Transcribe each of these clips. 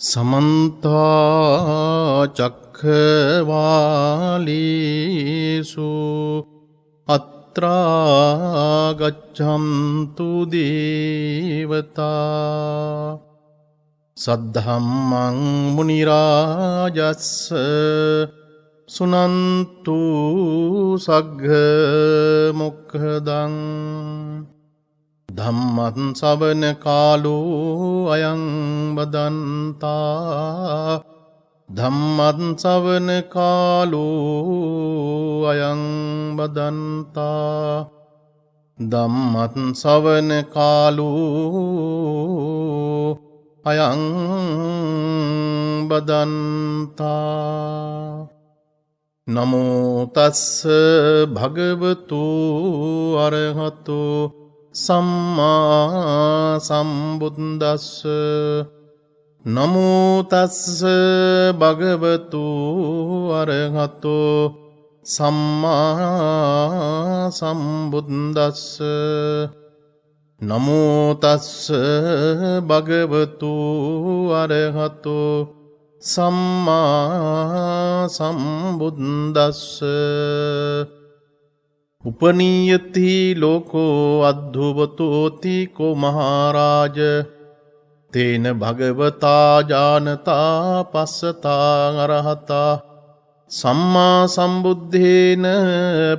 समन्ता चक्रवालेषु अत्रा गच्छन्तु देवता सद्धम्मं मुनिराजस्य सुनन्तु सग्गमुखदं धम्मं सवन कालो अयं वदन्ता धम्मं सवन कालो अयं वदन्ता धम्मं सवन कालो अयं वदन्ता नमो तस्स भगवतो अरहतो सम्मा सम्बुद्दस्स नमो तस्स भगवतो अरहतो सम्मा सम्बुद्दस्स नमो तस्स भगवतो अरहतो सम्मा सम्बुद्दस्स उपनीयति लोको अद्भुतोति को महाराज तेन भगवता जानता पස්සතා अरहता सम्मा सम्बुद्धेन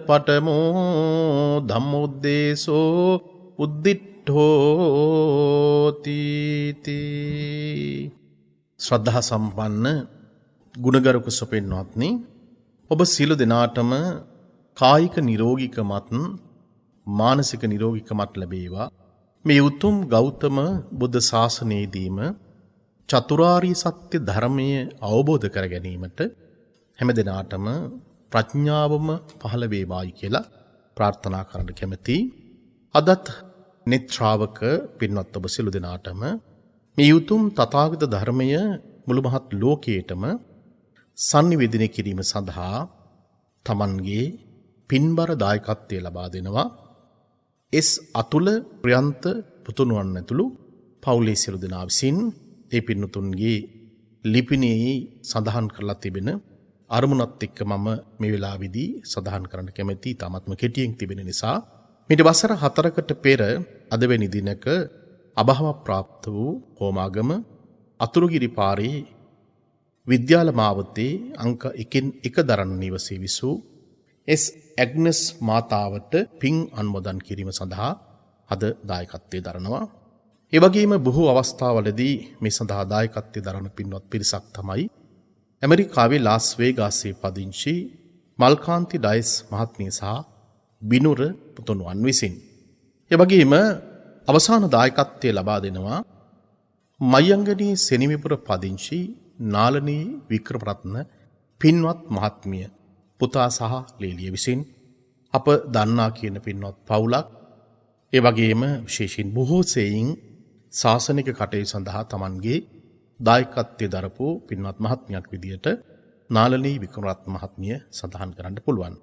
पटमो धम्मोद्देशो උද්දිට්ඨෝති ශ්‍රද්ධා සම්පන්න ගුණගරුක සුපින්වත්නි ඔබ සියලු දෙනාටම කායික නිරෝගීකමත් මානසික නිරෝගීකමත් ලැබේවා මේ උතුම් ගෞතම බුද්ධ ශාසනයේදීම චතුරාර්ය සත්‍ය ධර්මය අවබෝධ කර ගැනීමට හැම දිනාටම ප්‍රඥාවම පහළ වේවායි කියලා ප්‍රාර්ථනා කරන්න කැමැතියි අදත් නිත්‍රාවක පින්වත් ඔබ සියලු දෙනාටම මේ උතුම් තථාගත ධර්මය මුළු මහත් ලෝකයේටම sannivedana කිරීම සඳහා තමන්ගේ පින්බර දායකත්වය ලබා දෙනවා එස් අතුල ප්‍රියන්ත පුතුණුවන් ඇතුළු පවුලේ සියලු දෙනා විසින් ඒ පින්තුන්ගේ ලිපිණියේ සඳහන් කරලා තිබෙන අරමුණත් එක්ක මම මේ වෙලාවේදී සඳහන් කරන්න කැමැති තාමත්ම කෙටියෙන් තිබෙන නිසා මිට වසර 4කට පෙර අද වෙනි දිනක අභව ප්‍රාප්ත වූ හෝමාගම අතුරුගිරි පාරේ විද්‍යාල මාවතේ අංක 1 දරණ නිවසේ විසූ එස් ඇග්නස් මාතාවට පින් අනුමෝදන් කිරීම සඳහා අද දායකත්වයේ දරනවා. ඒ වගේම බොහෝ අවස්ථාවලදී මේ සඳහා දායකත්වයේ දරන පින්වත් පිරිසක් තමයි ඇමරිකාවේ ලාස් වේගාසයේ පදිංචි මල්කාන්ති ඩයස් මහත්මිය සහ බිනුර පුතුණුවන් විසින්. ඒ වගේම අවසාන දායකත්වය ලබා දෙනවා මයංගනී සෙනවිපුර පදිංචි නාලනී වික්‍රමරත්න පින්වත් මහත්මිය පුතා සහ ලේලිය විසින් අප දන්නා කියන පින්වත් පවුලක් ඒ වගේම විශේෂයෙන් බොහෝ සෙයින් ශාසනික කටයුතු සඳහා තමන්ගේ දායකත්වයේ දරපු පින්වත් මහත්මියක් විදියට නාලනී වික්‍රමරත්න මහත්මිය සඳහන් කරන්න පුළුවන්.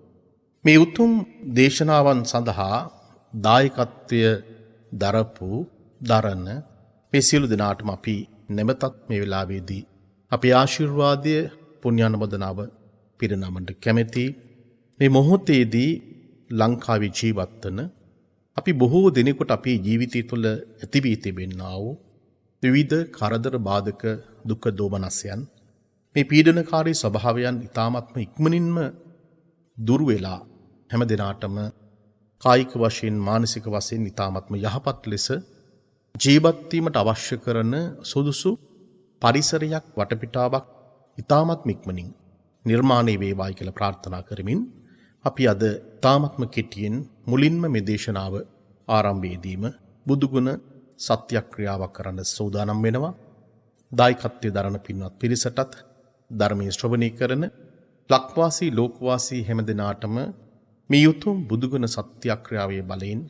මේ උතුම් දේශනාවන් සඳහා දායකත්වය දරපු දරන මේ සියලු දෙනාටම අපි නැවතත් මේ වෙලාවේදී අපේ ආශිර්වාදය පුණ්‍යානුමෝදනාව පිරිනමන්න කැමැති. මේ මොහොතේදී ලංකාවේ ජීවත් වන අපි බොහෝ දිනෙකට අපේ ජීවිතය තුළ ඇති වී තිබෙනා වූ විවිධ කරදර බාධක දුක් දෝමනස්යන් මේ පීඩනකාරී ස්වභාවයන් ඊ타ත්ම ඉක්මනින්ම දුර වෙලා හැම දිනාටම කායික වශයෙන් මානසික වශයෙන් ඊ타ත්ම යහපත් ලෙස ජීවත් වීමට අවශ්‍ය කරන සුදුසු පරිසරයක් වටපිටාවක් ඊ타ත්ම ඉක්මනින් නිර්මාණය වේවායි කියලා ප්‍රාර්ථනා කරමින් අපි අද ඊ타ත්ම කෙටියෙන් මුලින්ම මේ දේශනාව ආරම්භයේදීම බුදුගුණ සත්‍යක්‍රියාවක් කරන්න සූදානම් වෙනවා. දායකත්වයේ දරන පින්වත් පිරිසටත් ධර්මයේ ශ්‍රවණය කරන ලක්වාසී ලෝකවාසී හැම දිනාටම මේ උතුම් බුදුගුණ සත්‍යක්‍රියාවේ බලයෙන්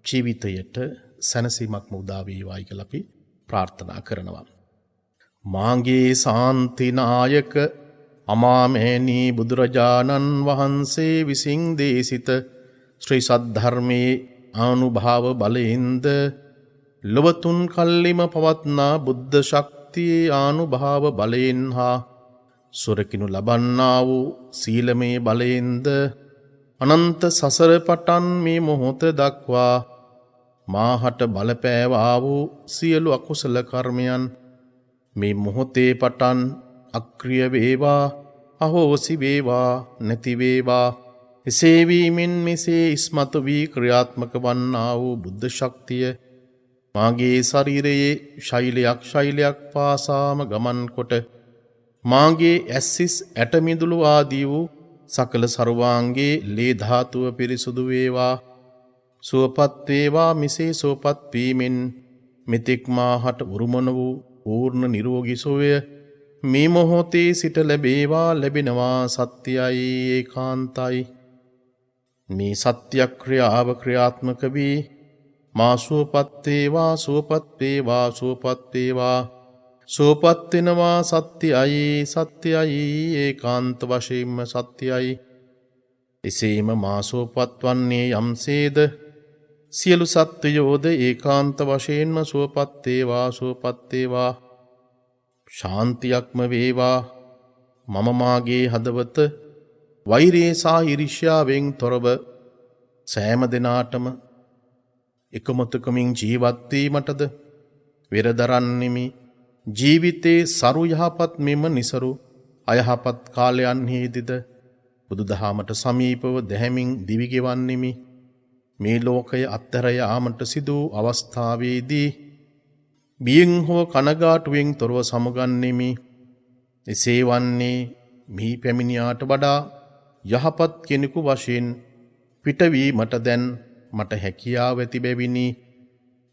ජීවිතයට සැනසීමක් උදා වේවායි කියලා අපි ප්‍රාර්ථනා කරනවා. මාගේ ශාන්තිනායක අමාමෑණී බුදුරජාණන් වහන්සේ විසින් දේශිත ශ්‍රී සද්ධර්මයේ ආනුභාව බලයෙන්ද ලොවතුන් කල්ලිම පවත්නා බුද්ධ ශක්තිය ශක්තියේ ආනුභාව බලයෙන් හා සොරකිනු ලබන්නා වූ සීලමේ බලයෙන්ද අනන්ත සසර පටන් මේ මොහොත දක්වා මාහට බලපෑවා වූ සියලු අකුසල කර්මයන් මේ මොහොතේ පටන් අක්‍රිය වේවා අහෝසි වේවා නැති වේවා. එසේ වීමෙන් මෙසේ ඉස්මතු වී ක්‍රියාත්මක වන්නා වූ බුද්ධ ශක්තිය මාගේ ශරීරයේ ශෛලයක් පාසාම ගමන් කොට මාගේ ඇස්සිස් ඇටමිදුළු ආදී වූ සකල සර්වාංගේ ලේ ධාතුව පිරිසුදු වේවා. සුවපත් වේවා. මෙසේ සුවපත් වීමෙන් මෙතෙක් මාහට උරුමන වූ පූර්ණ නිරෝගී සුවය මේ මොහොතේ සිට ලැබේවා. ලැබෙනවා සත්‍යයි ඒකාන්තයි. මේ සත්‍යක්‍රියාව ක්‍රියාත්මක වී මා සුවපත් වේවා සුවපත් වේවා සුවපත් වේවා. සුවපත් වෙනවා සත්‍යයි සත්‍යයි ඒකාන්ත වශයෙන්ම සත්‍යයි. එසේම මා සුවපත් වන්නේ යම්සේද සියලු සත්වයෝද ඒකාන්ත වශයෙන්ම සුවපත් වේවා සුවපත් වේවා. ශාන්තියක්ම වේවා. මම මාගේ හදවත වෛරේ සහ ඊර්ෂ්‍යාවෙන් තොරව සෑම දිනාටම එකමුතුකමින් ජීවත් වීමටද වෙරදරන්නෙමි. ජීවිතේ සරු යහපත් මෙම නිසරු අයහපත් කාලයන්හිදිද බුදුදහමට සමීපව දැහැමින් දිවිගෙවන්නෙමි. මේ ලෝකය අත්හැර යාමට සිදු අවස්ථාවේදී බියෙන් හෝ කනගාටුවෙන් තොරව සමුගන්නෙමි. එසේ වන්නේ මිහි පැමිණියාට වඩා යහපත් කෙනෙකු වශයෙන් පිටවීමට දැන් මට හැකියාව ඇති බැවිනි.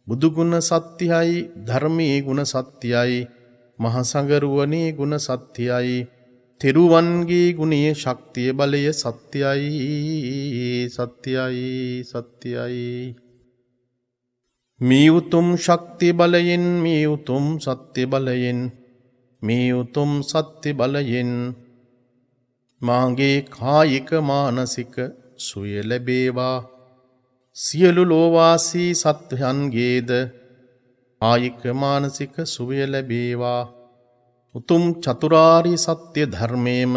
බුදුගුණ සත්‍යයි ධර්මයේ ගුණ සත්‍යයි මහසඟරුවනේ ගුණ සත්‍යයි තෙරුවන්ගේ ගුණයේ ශක්තිය බලය සත්‍යයි සත්‍යයි සත්‍යයි. මේ උතුම් ශක්ති බලයෙන් මේ උතුම් සත්‍ය බලයෙන් මේ උතුම් සත්‍ය බලයෙන් මාගේ කායික මානසික සුවය ලැබේවා. සියලු ලෝවාසී සත්වයන්ගේද කායික මානසික සුවය ලැබේවා. උතුම් චතුරාර්ය සත්‍ය ධර්මයේම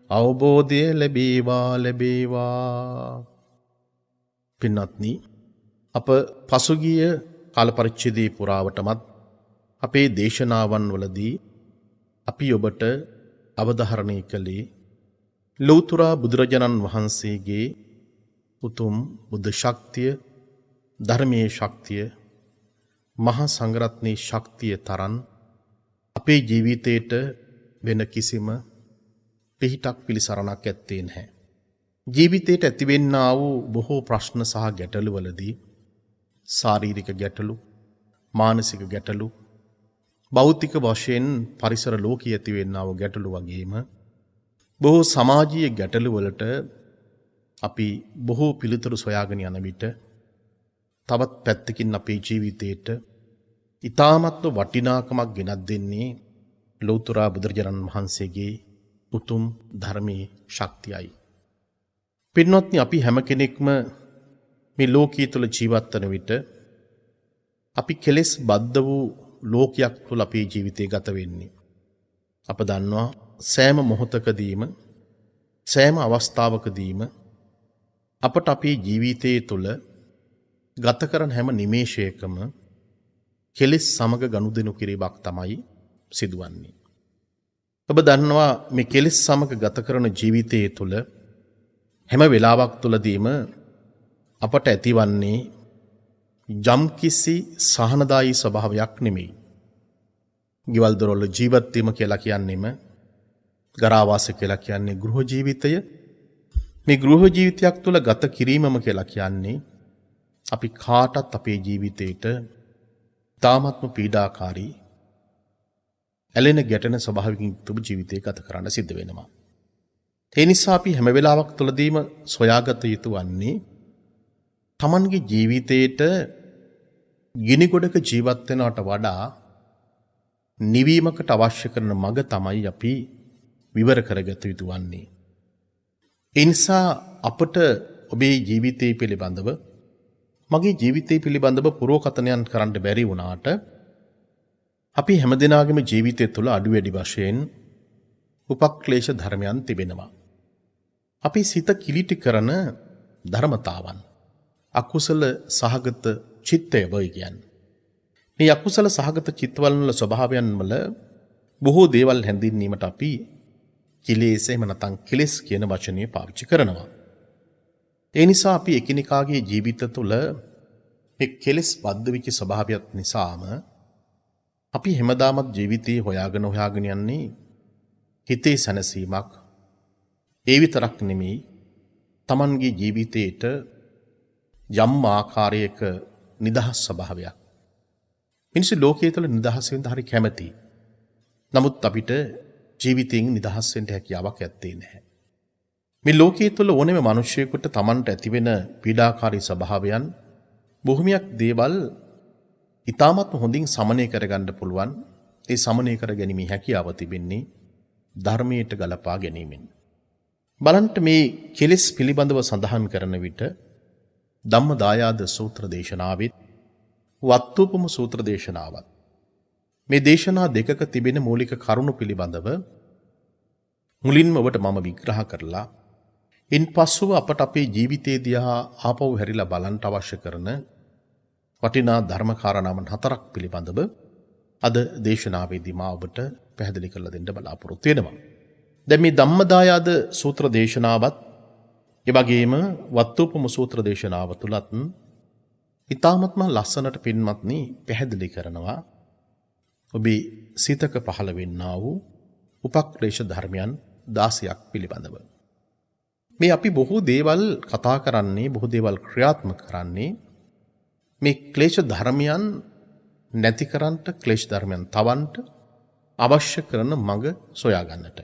අවබෝධය ලැබේවා ලැබේවා. පින්වත්නි, අප පසුගිය කාල පරිච්ඡේදයේ පුරාවටමත් අපේ දේශනාවන් වලදී අපි ඔබට අවධාරණය කළේ ලෞතර බුදුරජාණන් වහන්සේගේ උතුම් බුද්ධ ශක්තිය, ධර්මයේ ශක්තිය, මහා සංඝරත්නයේ ශක්තිය තරම් අපේ ජීවිතේට වෙන කිසිම පිහිටක් පිළිසරණක් ඇත්තේ නැහැ. ජීවිතේට ඇතිවෙන්නා වූ බොහෝ ප්‍රශ්න සහ ගැටලු වලදී ශාරීරික ගැටලු, මානසික ගැටලු, භෞතික වශයෙන් පරිසර ලෝකයේ ඇතිවෙන්නා වූ ගැටලු වගේම බොහෝ සමාජීය ගැටලු වලට අපි බොහෝ පිළිතුරු සොයාගෙන යන විට තවත් පැත්තකින් අපේ ජීවිතේට ඊ타මත්ව වටිනාකමක් ගෙනත් දෙන්නේ ලෞතර බුදුරජාණන් වහන්සේගේ උතුම් ධර්මයේ ශක්තියයි. පින්වත්නි, අපි හැම කෙනෙක්ම මේ ලෝකයේ තුල ජීවත් වන විට අපි කෙලෙස් බද්ධ වූ ලෝකයක් තුල අපේ ජීවිතය ගත වෙන්නේ. අප දන්නවා සෑම මොහොතකදීම සෑම අවස්ථාවකදීම අපට අපේ ජීවිතයේ තුල ගත කරන හැම නිමේෂයකම කෙලෙස් සමග ගනුදෙනු කිරීමක් තමයි සිදුවන්නේ. ඔබ දන්නවා මේ කෙලෙස් සමග ගත කරන ජීවිතයේ තුල හැම වෙලාවක් තුලදීම අපට ඇතිවන්නේ යම්කිසි සහනදායී ස්වභාවයක් නෙමෙයි. ගෙවල් දොරවල ජීවත් වීම කියලා කියන්නේම ගරාවාස කියලා කියන්නේ ගෘහ ජීවිතය. මේ ගෘහ ජීවිතයක් තුල ගත කිරීමම කියලා කියන්නේ අපි කාටත් අපේ ජීවිතේට තාමත්ම පීඩාකාරී ඇලෙන ගැටෙන ස්වභාවකින් යුක්ත ජීවිතයක් ගත කරන්න සිද්ධ වෙනවා. ඒ නිසා අපි හැම වෙලාවක් තුලදීම සොයාගත යුතු වන්නේ තමන්ගේ ජීවිතේට ගිනි ගොඩක ජීවත් වෙනවට වඩා නිවීමකට අවශ්‍ය කරන මඟ තමයි අපි විවර කරගත යුතු වන්නේ. ඒ නිසා අපට ඔබේ ජීවිතය පිළිබඳව, මගේ ජීවිතය පිළිබඳව පුරෝකථනයන් කරන්න බැරි වුණාට අපි හැමදෙනාගේම ජීවිතය තුළ අඩු වැඩි වශයෙන් උපක්ලේශ ධර්මයන් තිබෙනවා. අපි සිත කිලිටි කරන ධර්මතාවන්. අකුසල සහගත චිත්තය බයි කියන්නේ. මේ අකුසල සහගත චිත්තවල වල ස්වභාවයන් වල බොහෝ දේවල් හැඳින්වීමට අපි කිලේශ එහෙම නැත්නම් කෙලෙස් කියන වචනය පාවිච්චි කරනවා. ඒ නිසා අපි එකිනෙකාගේ ජීවිත තුළ මේ කෙලෙස් බද්ධ වෙච්ච ස්වභාවයත් නිසාම අපි හැමදාමත් ජීවිතේ හොයාගෙන යන්නේ හිතේ සැනසීමක්. ඒ විතරක් නෙමෙයි Tamanගේ ජීවිතේට යම් ආකාරයක නිදහස් ස්වභාවයක්. මිනිස්සු ලෝකයේ තුල නිදහස් වෙන්න හරි කැමතියි. නමුත් අපිට ජීවිතයෙන් නිදහස් වෙන්න හැකියාවක් ඇත්තේ නැහැ. මේ ලෝකයේ තුල ඕනෑම මිනිසෙකුට Tamanට ඇතිවෙන පීඩාකාරී ස්වභාවයන් බොහොමයක් දේවල් ඊටමත් හොඳින් සමනය කරගන්න පුළුවන්. ඒ සමනය කර ගැනීම හැකියාව තිබෙන්නේ ධර්මයට ගලපා ගැනීමෙන්. බලන්න මේ කෙලෙස් පිළිබඳව සඳහන් කරන විට ධම්මදායාද සූත්‍ර දේශනාවෙත් වත්තුපම සූත්‍ර දේශනාවත් මේ දේශනා දෙකක තිබෙන මූලික කරුණු පිළිබඳව මුලින්ම ඔබට මම විග්‍රහ කරලා ඉන්පසුව අපට අපේ ජීවිතයේ දිහා ආපහු හැරිලා බලන්න අවශ්‍ය කරන වටිනා ධර්ම කාරණාවන් 4ක් පිළිබඳව අද දේශනාවේදී මා ඔබට පැහැදිලි කරලා දෙන්න බලාපොරොත්තු වෙනවා. දැන් මේ ධම්මදායාද සූත්‍ර දේශනාවත් ඒ වගේම වත්තුපම සූත්‍ර දේශනාව තුලත් ඊ타මත්ම ලස්සනට පින්වත්නි පැහැදිලි කරනවා ඔබේ සිතක පහළ වෙන්නා වූ උපක්ලේශ ධර්මයන් 16ක් පිළිබඳව. මේ අපි බොහෝ දේවල් කතා කරන්නේ බොහෝ දේවල් ක්‍රියාත්මක කරන්නේ මේ ක්ලේශ ධර්මයන් නැති කරන්නට ක්ලේශ ධර්මයන් තවන්නට අවශ්‍ය කරන මඟ සොයා ගන්නට.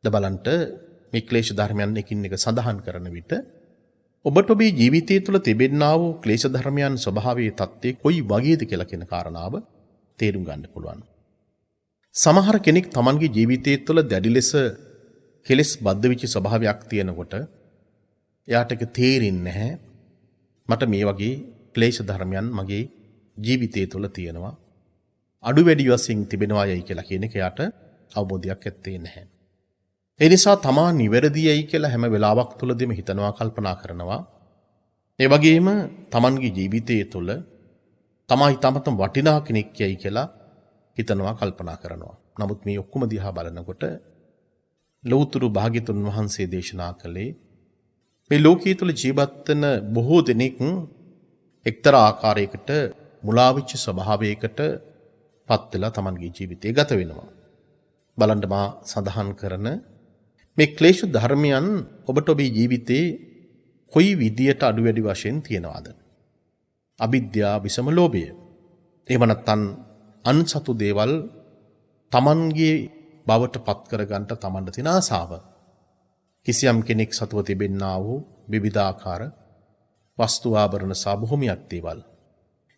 බලන්නට මේ ක්ලේශ ධර්මයන් එකින් එක සඳහන් කරන විට ඔබට ඔබේ ජීවිතය තුළ තිබෙන්නා වූ ක්ලේශ ධර්මයන් ස්වභාවයේ தත්ත්වය කොයි වගේද කියලා කියන කාරණාව තේරුම් ගන්න පුළුවන්. සමහර කෙනෙක් Tamanගේ ජීවිතය තුළ දැඩි ලෙස කෙලෙස් බද්ධ වෙච්ච ස්වභාවයක් තියෙනකොට එයාට ඒක තේරෙන්නේ නැහැ. මට මේ වගේ ක්ලේශ ධර්මයන් මගේ ජීවිතය තුළ තියෙනවා. අඩු වැඩි වශයෙන් තිබෙනවා යයි කියලා කියන එක එයාට අවබෝධයක් ඇත්තේ නැහැ. ඒ නිසා තමා නිවැරදියයි කියලා හැම වෙලාවක් තුළදීම හිතනවා කල්පනා කරනවා. ඒ වගේම Tamanගේ ජීවිතයේ තුළ තමා ඊටමත් වටිනා කෙනෙක් යයි කියලා හිතනවා කල්පනා කරනවා. නමුත් මේ ඔක්කොම දිහා බලනකොට ලෞතුරු භාග්‍යතුන් වහන්සේ දේශනා කළේ මේ ලෝකයේ තුල ජීවත් වෙන බොහෝ දෙනෙක් එක්තරා ආකාරයකට මුලා වෙච්ච ස්වභාවයකට පත් වෙලා Tamanගේ ජීවිතය ගත වෙනවා. බලන්න මා සඳහන් කරන මේ ක්ලේශ ධර්මයන් ඔබට ඔබේ ජීවිතේ කොයි විදියට අඩු වැඩි වශයෙන් තියනවාද? අවිද්‍යාව, විසම ලෝභය. එහෙම නැත්නම් අන්සතු දේවල් Tamanගේ බවට පත් කරගන්න Tamanට තියෙන ආසාව. කිසියම් කෙනෙක් සතුව තිබෙන්නා වූ විවිධාකාර වස්තු ආභරණ සහ බොහොමයක් දේවල්.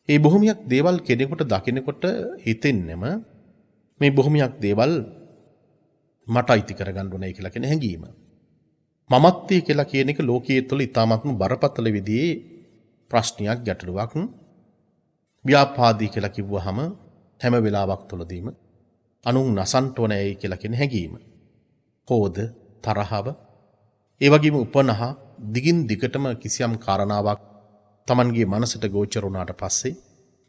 ඒ බොහොමයක් දේවල් කෙනෙකුට දකිනකොට හිතෙන්නෙම මේ බොහොමයක් දේවල් මට අයිති කරගන්න ඕනේ කියලා කියන හැඟීම. මමත්වය කියලා කියන එක ලෝකයේ තුල ඉතාමත්ම බරපතල විදිහේ ප්‍රශ්නයක් ගැටලුවක්. ව්‍යාපාදී කියලා කිව්වහම හැම වෙලාවක් තුලදීම අනුන් නසන්ට ඕනේ කියලා කියන හැඟීම. කෝධ, තරහව, ඒ වගේම උපනහ දිගින් දිගටම කිසියම් කාරණාවක් Tamanගේ මනසට ගෝචර වුණාට පස්සේ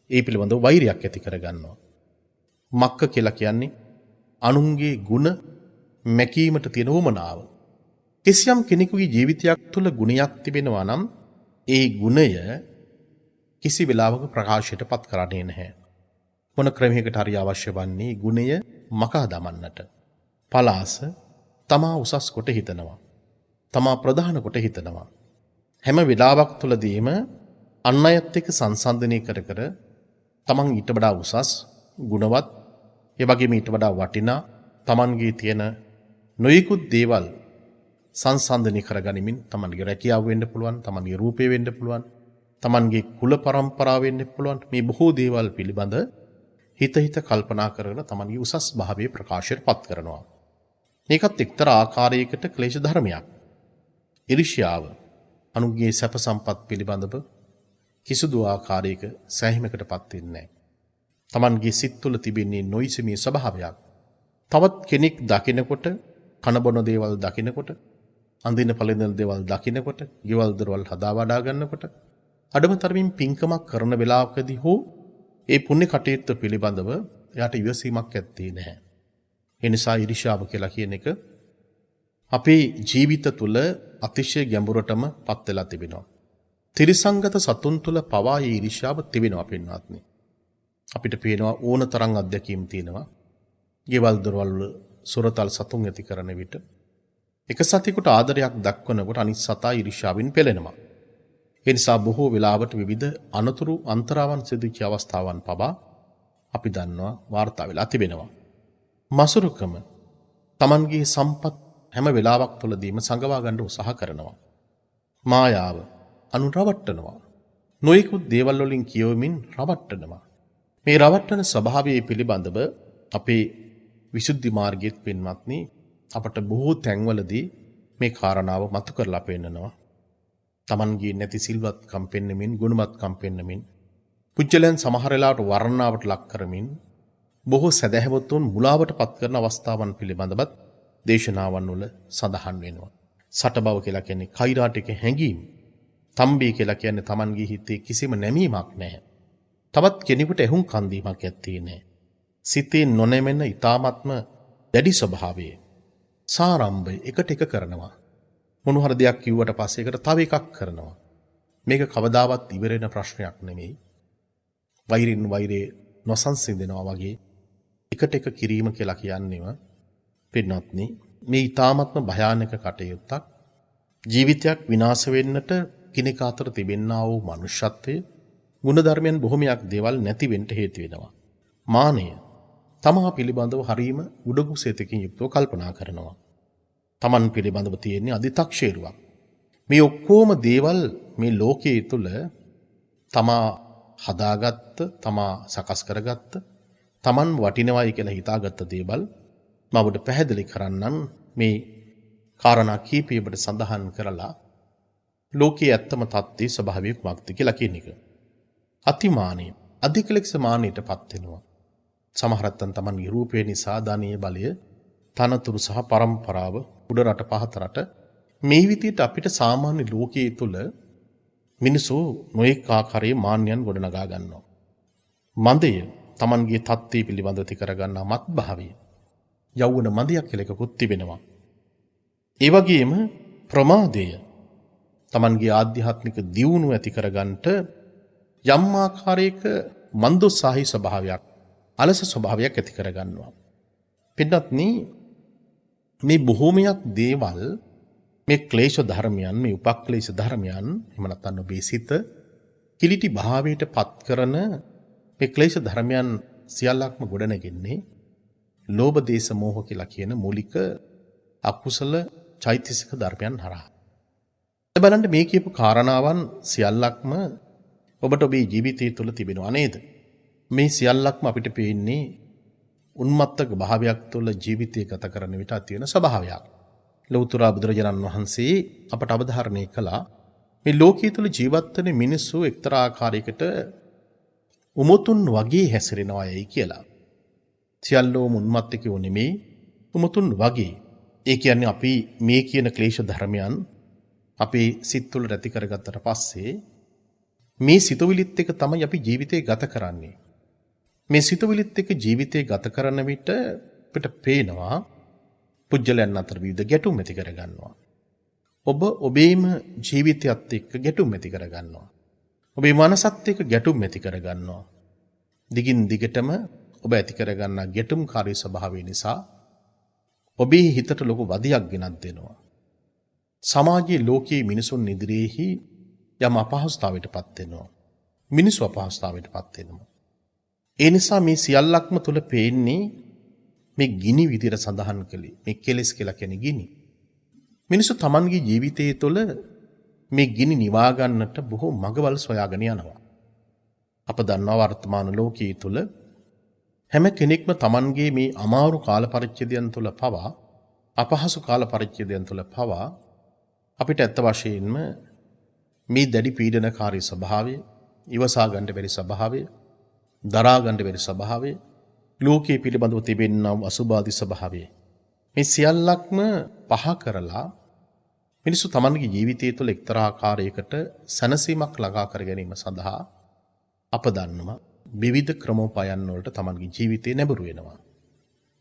ඒ පිළිබඳව වෛරයක් ඇති කරගන්නවා. මක්ක කියලා කියන්නේ අනුන්ගේ ಗುಣ මැකීමට තියෙන උවමනාව. කිසියම් කෙනෙකුගේ ජීවිතයක් තුළ ගුණයක් තිබෙනවා නම් ඒ ගුණය කිසි වෙලාවක ප්‍රකාශයට පත් කරන්නේ නැහැ. මොන ක්‍රමයකට හරි අවශ්‍ය වන්නේ ගුණය මකා දමන්නට. පලාස තමා උසස් කොට හිතනවා. තමා ප්‍රධාන කොට හිතනවා. හැම වෙලාවක් තුළදීම අන් අයත් එක්ක සංසන්දනය කර කර තමන් ඊට වඩා උසස්, ගුණවත්, ඒ වගේම ඊට වඩා වටිනා තමන්ගේ තියෙන නොයෙකුත් දේවල් සංසන්දනය කරගනිමින් තමන්ගේ රැකියාව වෙන්න පුළුවන්, තමන්ගේ රූපේ වෙන්න පුළුවන්, තමන්ගේ කුල පරම්පරාව වෙන්න පුළුවන්. මේ බොහෝ දේවල් පිළිබඳ හිත කල්පනා කරගෙන තමන්ගේ උසස් භාවයේ ප්‍රකාශයට පත් කරනවා. මේකත් එක්තරා ආකාරයකට ක්ලේශ ධර්මයක්. ඊර්ෂ්‍යාව අනුන්ගේ සැප සම්පත් පිළිබඳව කිසිදු ආකාරයක සෑහීමකට පත් වෙන්නේ නැහැ. තමන්ගේ සිත් තුළ තිබෙන්නේ නොයිසමේ ස්වභාවයක්. තවත් කෙනෙක් දකිනකොට කනබොන දේවල් දකිනකොට අඳින පළඳින දේවල් දකිනකොට ගෙවල් දොරවල් හදා වඩා ගන්නකොට අඩම තරමින් පින්කමක් කරන වෙලාවකදී හෝ ඒ පුණ්‍ය කටයුත්ත පිළිබඳව එයාට ඉවසීමක් ඇත්තේ නැහැ. ඒ නිසා ඊර්ෂ්‍යාව කියලා කියන එක අපේ ජීවිත තුළ අතිශය ගැඹුරටම පත් වෙලා තිබෙනවා. ත්‍රිසංගත සතුන් තුළ පවා ඒ ඊර්ෂ්‍යාව තිබෙනවා පින්වත්නි. අපිට පේනවා ඕන තරම් අත්දැකීම් තියෙනවා. ගෙවල් දොරවල් සොරතල් සතුන් ඇති කරන විට එක සතෙකුට ආදරයක් දක්වනකොට අනිත් සතා ඊර්ෂ්‍යාවෙන් පෙළෙනවා. ඒ නිසා බොහෝ වෙලාවට විවිධ අනතුරු අන්තරාවන් සිදුච්ච අවස්ථාවන් පවා අපි දන්නවා වාර්තා වෙලා තිබෙනවා. මසුරුකම තමන්ගේ සම්පත් හැම වෙලාවක් තුළදීම සංගවා ගන්න උත්සාහ කරනවා. මායාව අනුරවට්ටනවා. නොයෙකුත් දේවල් වලින් කියවමින් රවට්ටනවා. මේ රවට්ටන ස්වභාවය පිළිබඳව අපේ විසුද්ධි මාර්ගයේත් පින්වත්නි අපට බොහෝ තැන්වලදී මේ කාරණාව මතු කරලා පෙන්නනවා. තමන්ගේ නැති සිල්වත්කම් පෙන්නමින් ගුණවත්කම් පෙන්නමින් පුජ්‍යලයන් සමහර වෙලාවට වර්ණාවට ලක් කරමින් බොහෝ සදහැවතුන් මුලාවට පත් කරන අවස්ථාවන් පිළිබඳවත් දේශනාවන් වල සඳහන් වෙනවා. සටබව කියලා කියන්නේ කෛරාටික හැඟීම්. තම්බී කියලා කියන්නේ තමන්ගේ හිතේ කිසිම නැමීමක් නැහැ. තවත් කෙනෙකුට එහුම් කන්දීමක් ඇත්තේ නැහැ. සිතේ නොනැමෙන ඊ타ත්ම දැඩි ස්වභාවය. සාරම්භය එකට එක කරනවා. මොන හරි දෙයක් කිව්වට පස්සේ ඒකට තව එකක් කරනවා. මේක කවදාවත් ඉවර වෙන ප්‍රශ්නයක් නෙමෙයි. වෛරින් වෛරේ නොසන්සිඳෙනවා වගේ එකට එක කිරීම කියලා කියන්නේම පින්වත්නි මේ ඊ타ත්ම භයානක කටයුත්තක්. ජීවිතයක් විනාශ වෙන්නට කිනෙක අතර තිබෙන්නා වූ මනුෂ්‍යත්වයේ ගුණධර්මයන් බොහොමයක් දේවල් නැති වෙන්න හේතු වෙනවා. මානය තමා පිළිබඳව හරීම උඩගුසෙතකින් යුක්තව කල්පනා කරනවා. තමන් පිළිබඳව තියෙන අධිතක්ෂේරුවක්. මේ ඔක්කොම දේවල් මේ ලෝකයේ තුල තමා හදාගත්ත, තමා සකස් කරගත්ත, තමන් වටිනවයි කියලා හිතාගත්ත දේවල් මම ඔබට පැහැදිලි කරන්නම්. මේ කාරණා කීපයකට සඳහන් කරලා ලෝකයේ ඇත්තම தත්ත්වයේ ස්වභාවය කුමක්ද කියලා කියන එක. අතිමානය, අධික ලෙස මානයටපත් වෙනවා. සමහරත්තන් තමන්ගේ රූපය නිසා ධනීය බලය, තනතුරු සහ පරම්පරාව උඩ රට පහත රට මේ විදිහට අපිට සාමාන්‍ය ලෝකයේ තුල මිනිසු නොඑක ආකාරයේ මාන්නයන් ගොඩනගා ගන්නවා. මන්දය තමන්ගේ தත්ත්වය පිළිබඳව ති කරගන්නා මත්භාවය. යෞවන මන්දයක් කියලා එකකුත් තිබෙනවා. ඒ වගේම ප්‍රමාදය තමන්ගේ ආධ්‍යාත්මික දියුණුව ඇති කරගන්නට යම් ආකාරයක මන්දෝත්සාහී ස්වභාවයක්, අලස ස්වභාවයක් ඇති කරගන්නවා. පින්වත්නි මේ බොහෝමයක් දේවල් මේ ක්ලේශ ධර්මයන්, මේ උපක්ලේශ ධර්මයන් එහෙම නැත්නම් ඔබේ සිත කිලිටි භාවයට පත් කරන මේ ක්ලේශ ධර්මයන් සියල්ලක්ම ගොඩනැගෙන්නේ ලෝභ දේශ මොහ කියලා කියන මූලික අකුසල චෛතසික ධර්මයන් හරහා. බලන්න මේ කියපු කාරණාවන් සියල්ලක්ම ඔබට ඔබේ ජීවිතය තුළ තිබෙනවා නේද? මේ සියල්ලක්ම අපිට පේන්නේ උන්මත්තක භාවයක් තුළ ජීවිතය ගත කරන විට ඇති වෙන ස්වභාවයක්. ලෞතර බුදුරජාණන් වහන්සේ අපට අවධාරණය කළා මේ ලෝකයේ තුළ ජීවත් වෙන මිනිස්සු එක්තරා ආකාරයකට උමුතුන් වගේ හැසිරෙනවායි කියලා. සියල්ලෝම උන්මත්තකයෝ නෙමේ, උමුතුන් වගේ. ඒ කියන්නේ අපි මේ කියන ක්ලේශ ධර්මයන් අපේ සිත් තුළ රැති කරගත්තට පස්සේ මේ සිතුවිලිත් එක්ක තමයි අපි ජීවිතේ ගත කරන්නේ. මේ සිතුවිලිත් එක්ක ජීවිතේ ගත කරන විට අපිට පේනවා පුජ්‍යලයන් අතර විවිධ ගැටුම් ඇති කරගන්නවා. ඔබ ඔබේම ජීවිතයත් එක්ක ගැටුම් ඇති කරගන්නවා. ඔබේ මනසත් එක්ක ගැටුම් ඇති කරගන්නවා. දිගින් දිගටම ඔබ ඇති කරගන්නා ගැටුම්කාරී ස්වභාවය නිසා ඔබේ හිතට ලොකු වදියක් ගෙනත් දෙනවා. සමාජයේ ලෝකයේ මිනිසුන් ඉදිරියේහි යම් අපහසුතාවයටපත් වෙනවා. මිනිස්සු අපහසුතාවයටපත් වෙනවා. ඒ නිසා මේ සියල්ලක්ම තුල පේන්නේ මේ ගිනි විදියට සඳහන් කළේ මේ කෙලෙස් කියලා කියන්නේ ගිනි. මිනිස්සු තමන්ගේ ජීවිතයේ තුල මේ ගිනි නිවා ගන්නට බොහෝ මඟවල් සොයාගෙන යනවා. අප දන්නවා වර්තමාන ලෝකයේ තුල හැම කෙනෙක්ම තමන්ගේ මේ අමාරු කාල පරිච්ඡේදයන් තුල පවා, අපහසු කාල පරිච්ඡේදයන් තුල පවා අපිට ඇත්ත වශයෙන්ම මේ දැඩි පීඩනකාරී ස්වභාවය, ඉවසා ගන්න බැරි ස්වභාවය, දරාගන්න බැරි ස්වභාවය, ලෝකයේ පිළිබඳව තිබෙනා අසුභාදී ස්වභාවය. මේ සියල්ලක්ම පහ කරලා මිනිස්සු තමන්ගේ ජීවිතය තුළ එක්තරා ආකාරයකට සැනසීමක් ළඟා කර ගැනීම සඳහා අප දන්නවා විවිධ ක්‍රමෝපායන් වලට තමන්ගේ ජීවිතේ නැඹුරු වෙනවා.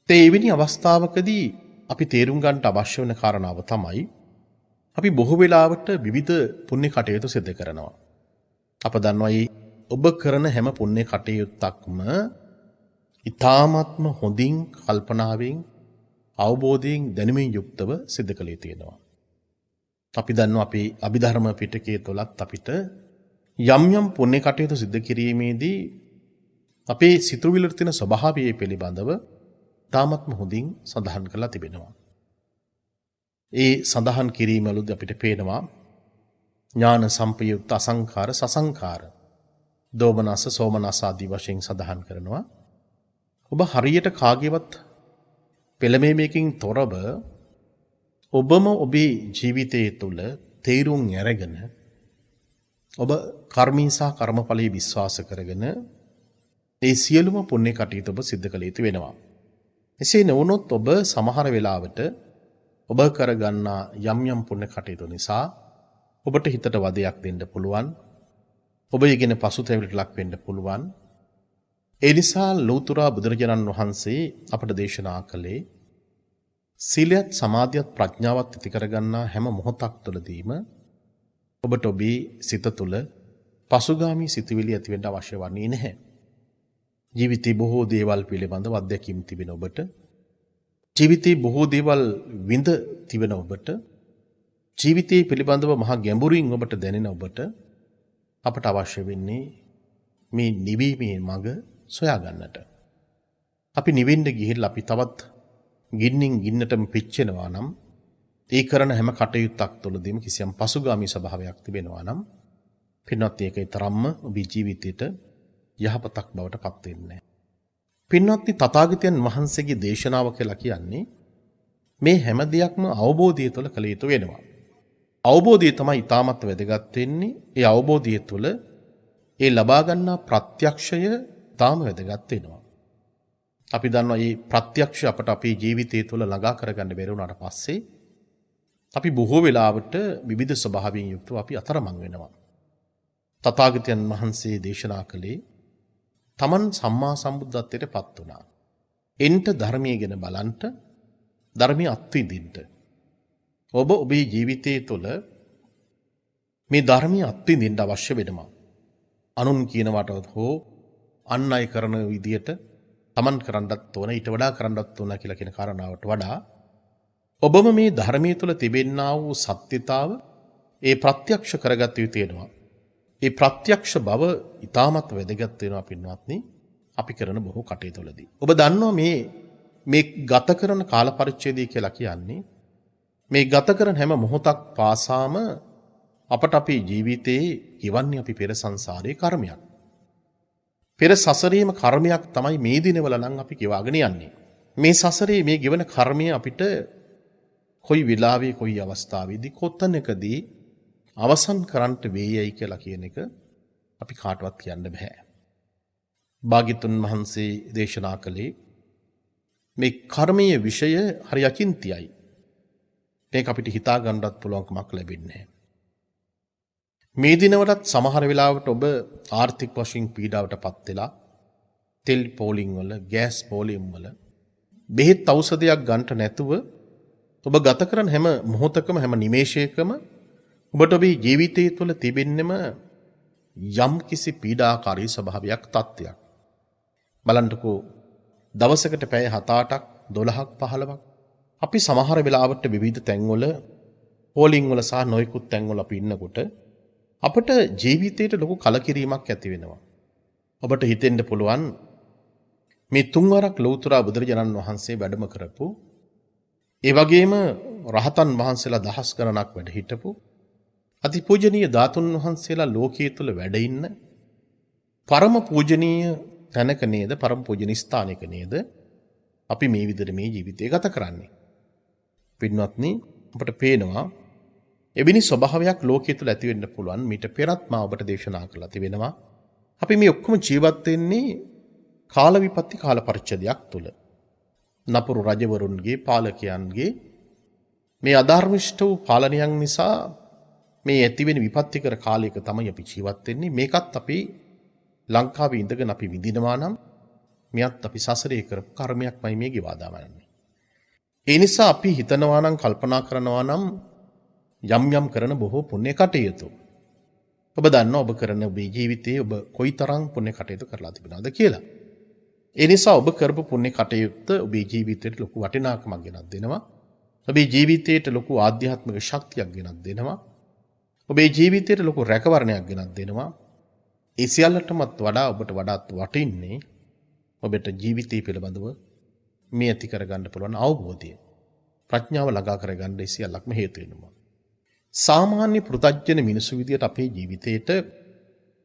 ඒ එවැනි අවස්ථාවකදී අපි තේරුම් ගන්නට අවශ්‍ය වෙන කාරණාව තමයි අපි බොහෝ වෙලාවට විවිධ පුණ්‍ය කටයුතු සිදු කරනවා. අප දන්නවා මේ ඔබ කරන හැම පුණ්‍ය කටයුත්තක්ම ඊ타ත්ම හොඳින් කල්පනාවෙන් අවබෝධයෙන් දැනුමින් යුක්තව සිදු කළ යුතු වෙනවා. අපි දන්නවා අපේ අභිධර්ම පිටකයේ තුලත් අපිට යම් යම් පුණ්‍ය කටයුතු සිදු කිරීමේදී අපේ සිතුවිලි තියෙන ස්වභාවය පිළිබඳව තාමත්ම හොඳින් සඳහන් කරලා තිබෙනවා. ඒ සඳහන් කිරීමවලුදී අපිට පේනවා ඥාන සම්පයුක්ත අසංඛාර සසංඛාර දෝමනස සෝමනස ආදී වශයෙන් සඳහන් කරනවා. ඔබ හරියට කාගේවත් පෙළඹීමකින් තොරව ඔබම ඔබේ ජීවිතයේ තුල තේරුම් අරගෙන ඔබ කර්මී සහ කර්මඵලයේ විශ්වාස කරගෙන ඒ සියලුම පුණ්‍ය කටයුතු ඔබ සිද්ධ කළ යුතු වෙනවා. එසේ නොවුනොත් ඔබ සමහර වෙලාවට ඔබ කරගන්නා යම් යම් පුණ්‍ය කටයුතු නිසා ඔබට හිතට වදයක් දෙන්න පුළුවන්. ඔබ ඊගෙන පසුතැවිල්ලට ලක් වෙන්න පුළුවන්. ඒ නිසා ලෞතර බුදුරජාණන් වහන්සේ අපට දේශනා කළේ සීලයත් සමාධියත් ප්‍රඥාවත් ඇති කරගන්නා හැම මොහොතක් තුළදීම ඔබට ඔබේ සිත තුළ පසුගාමී සිතුවිලි ඇති වෙන්න අවශ්‍ය වන්නේ නැහැ. ජීවිතේ බොහෝ දේවල් පිළිබඳව අත්දැකීම් තිබෙන ඔබට, ජීවිතේ බොහෝ දේවල් විඳ තිබෙන ඔබට, ජීවිතේ පිළිබඳව මහා ගැඹුරින් ඔබට දැනෙන ඔබට අපට අවශ්‍ය වෙන්නේ මේ නිවීමේ මඟ සොයා ගන්නට. අපි නිවෙන්න ගිහිල්ලා අපි තවත් ගින්නින් ගින්නටම පිච්චෙනවා නම්, ඒ කරන හැම කටයුත්තක් තුළදීම කිසියම් පසුගාමී ස්වභාවයක් තිබෙනවා නම්, පින්වත් ඒකේ තරම්ම ඔබේ ජීවිතයට යහපතක් බවට පත් වෙන්නේ නැහැ. පින්වත්නි, තථාගතයන් වහන්සේගේ දේශනාව කියලා කියන්නේ මේ හැම දෙයක්ම අවබෝධය තුළ කළ යුතු වෙනවා. අවබෝධය තමයි ඊටමත් වැදගත් වෙන්නේ. ඒ අවබෝධය තුළ ඒ ලබා ගන්නා ප්‍රත්‍යක්ෂය ඊටම වැදගත් වෙනවා. අපි දන්නවා මේ ප්‍රත්‍යක්ෂ අපට අපේ ජීවිතය තුළ ළඟා කරගන්න බැරි වුණාට පස්සේ අපි බොහෝ වෙලාවට විවිධ ස්වභාවයෙන් යුක්තව අපි අතරමං වෙනවා. තථාගතයන් වහන්සේ දේශනා කළේ තමන් සම්මා සම්බුද්ධත්වයට පත් වුණා. එන්ට ධර්මයේ ගැන බලන්ට, ධර්මයේ අත්විඳින්න. ඔබ ඔබේ ජීවිතයේ තුළ මේ ධර්මයේ අත්විඳින්න අවශ්‍ය වෙනවා. අනුන් කියනවට හෝ අන් අය කරන විදියට තමන් කරන්නත් ඕන, ඊට වඩා කරන්නත් ඕන කියලා කියන කාරණාවට වඩා ඔබම මේ ධර්මයේ තුළ තිබෙනා වූ සත්‍යතාව ඒ ප්‍රත්‍යක්ෂ කරගත යුතු වෙනවා. ඒ ප්‍රත්‍යක්ෂ බව ඊටමත් වැදගත් වෙනවා පින්වත්නි අපි කරන බොහෝ කටයුතුවලදී. ඔබ දන්නවා මේ ගත කරන කාල පරිච්ඡේදය කියලා කියන්නේ මේ ගත කරන හැම මොහොතක් පාසාම අපට අපේ ජීවිතයේ ගෙවන්නේ අපි පෙර සංසාරයේ කර්මයක්. පෙර සසරේම කර්මයක් තමයි මේ දිනවල නම් අපි ගෙවාගෙන යන්නේ. මේ සසරේ මේ ගෙවන කර්මය අපිට කොයි වෙලාවෙ කොයි අවස්ථාවේදී කොතනකදී අවසන් කරන්නට වේයයි කියලා කියන එක අපි කාටවත් කියන්න බෑ. භාග්‍යතුන් වහන්සේ දේශනා කළේ මේ කර්මයේ විෂය හරි අචින්තියයි. මේක අපිට හිතා ගන්නත් පුළුවන්කමක් ලැබෙන්නේ නැහැ. මේ දිනවලත් සමහර වෙලාවට ඔබ ආර්ථික වශයෙන් පීඩාවටපත් වෙලා තෙල් පෝලිං වල, ගෑස් පෝලිං වල බෙහෙත් ඖෂධයක් ගන්නට නැතුව ඔබ ගත කරන හැම මොහොතකම, හැම නිමේෂයකම ඔබට ඔබේ ජීවිතය තුළ තිබෙන්නම යම් කිසි පීඩාකාරී ස්වභාවයක්, තත්ත්වයක්. බලන්නකෝ, දවසකට පැය 7-8ක් 12ක් 15ක් අපි සමහර වෙලාවට විවිධ තැන්වල පෝලිං වල සහ නොයෙකුත් තැන්වල අපි ඉන්නකොට අපට ජීවිතයට ලොකු කලකිරීමක් ඇති වෙනවා. ඔබට හිතෙන්න පුළුවන් මේ තුන්වරක් ලෞතර බුදුරජාණන් වහන්සේ වැඩම කරපු, ඒ වගේම රහතන් වහන්සේලා දහස් ගණනක් වැඩ හිටපු අතිපූජනීය ධාතුන් වහන්සේලා ලෝකයේ තුල වැඩ ඉන්න පරම පූජනීය තැනක නේද, පරම පූජනීය ස්ථානයක නේද අපි මේ විදිහට මේ ජීවිතය ගත කරන්නේ. පින්වත්නි, අපට පේනවා එවැනි ස්වභාවයක් ලෝකයේ තුල ඇති වෙන්න පුළුවන්. මීට පෙරත් මා ඔබට දේශනා කළා තිබෙනවා අපි මේ ඔක්කොම ජීවත් වෙන්නේ කාල විපත්ති කාල පරිච්ඡේදයක් තුල. නපුරු රජවරුන්ගේ පාලකයන්ගේ මේ අධර්මිෂ්ඨ වූ පාලනයන් නිසා මේ ඇතිවෙන විපත්තිකර කාලයක තමයි අපි ජීවත් වෙන්නේ. මේකත් අපි ලංකාවේ ඉඳගෙන අපි විඳිනවා නම් මෙයත් අපි සසරේ කරපු කර්මයක්මයි මේ ගෙවා දාවන්නේ. ඒ නිසා අපි හිතනවා නම් කල්පනා කරනවා නම් යම් යම් කරන බොහෝ පුණ්‍ය කටයුතු. ඔබ දන්නවා ඔබ කරන ඔබේ ජීවිතයේ ඔබ කොයිතරම් පුණ්‍ය කටයුතු කරලා තිබෙනවද කියලා. ඒ නිසා ඔබ කරපු පුණ්‍ය කටයුත්ත ඔබේ ජීවිතයට ලොකු වටිනාකමක් ගෙනත් දෙනවා. ඔබේ ජීවිතයට ලොකු ආධ්‍යාත්මික ශක්තියක් ගෙනත් දෙනවා. ඔබේ ජීවිතයට ලොකු රැකවරණයක් ගෙනත් දෙනවා. ඒ සියල්ලටමත් වඩා ඔබට වඩාත් වටින්නේ ඔබට ජීවිතය පිළිබඳව මේ ඇති කරගන්න පුළුවන් අවබෝධය. ප්‍රඥාව ළඟා කරගන්න ඒ සියල්ලක්ම හේතු වෙනවා. සාමාන්‍ය පෘථග්ජන මිනිසු විදියට අපේ ජීවිතේට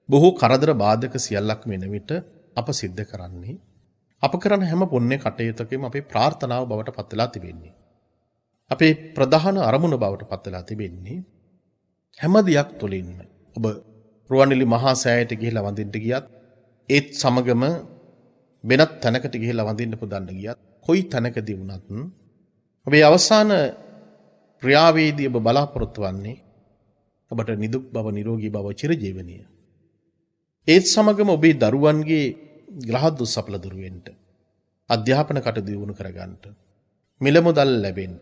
බොහෝ කරදර බාධක සියල්ලක් වෙන විට අප සිද්ධ කරන්නේ අප කරන හැම පුණ්‍ය කටයුත්තකම අපේ ප්‍රාර්ථනාව බවට පත් වෙලා තිබෙන්නේ. අපේ ප්‍රධාන අරමුණ බවට පත් වෙලා තිබෙන්නේ හැම දෙයක් තුළින්ම. ඔබ රුවන්වැලි මහා සෑයට ගිහිලා වඳින්න ගියත් ඒත් සමගම වෙනත් තැනකට ගිහිලා වඳින්න පුදන්න ගියත් කොයි තැනකදී වුණත් ඔබේ අවසාන ක්‍රියාවේදී ඔබ බලාපොරොත්තු වන්නේ ඔබට නිදුක් බව නිරෝගී බව චිරජීවනීය. ඒත් සමගම ඔබේ දරුවන්ගේ ග්‍රහත් දුස්සපල දුරු වෙන්න, අධ්‍යාපන කටයුතු දියුණු කරගන්න, මිල මුදල් ලැබෙන්න,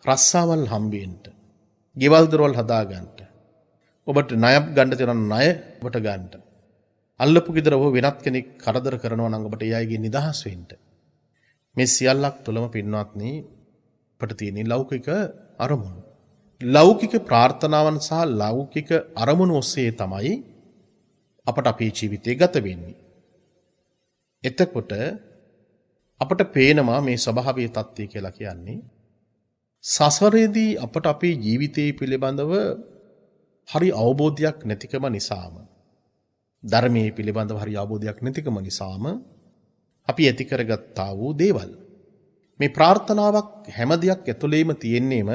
රස්සාවල් හම්බෙන්න, ගෙවල් දොරවල් හදාගන්න, ඔබට ණයක් ගන්න තියෙන ණය ඔබට ගන්න. අල්ලපු ගෙදර ඔබ වෙනත් කෙනෙක් කරදර කරනවා නම් ඔබට ඒ අයගේ නිදහස් වෙන්න. මේ සියල්ලක් තුළම පින්වත්නි අපට තියෙන ලෞකික අරමුණු. ලෞකික ප්‍රාර්ථනාවන් සහ ලෞකික අරමුණු ඔස්සේ තමයි අපට අපේ ජීවිතය ගත වෙන්නේ. එතකොට අපට පේනවා මේ ස්වභාවීය தත්ත්වය කියලා කියන්නේ සසරේදී අපට අපේ ජීවිතය පිළිබඳව හරි අවබෝධයක් නැතිකම නිසාම, ධර්මයේ පිළිබඳව හරි අවබෝධයක් නැතිකම නිසාම අපි ඇති කරගත්තා වූ දේවල්. මේ ප්‍රාර්ථනාවක් හැම දෙයක් ඇතුළේම තියෙන්නේම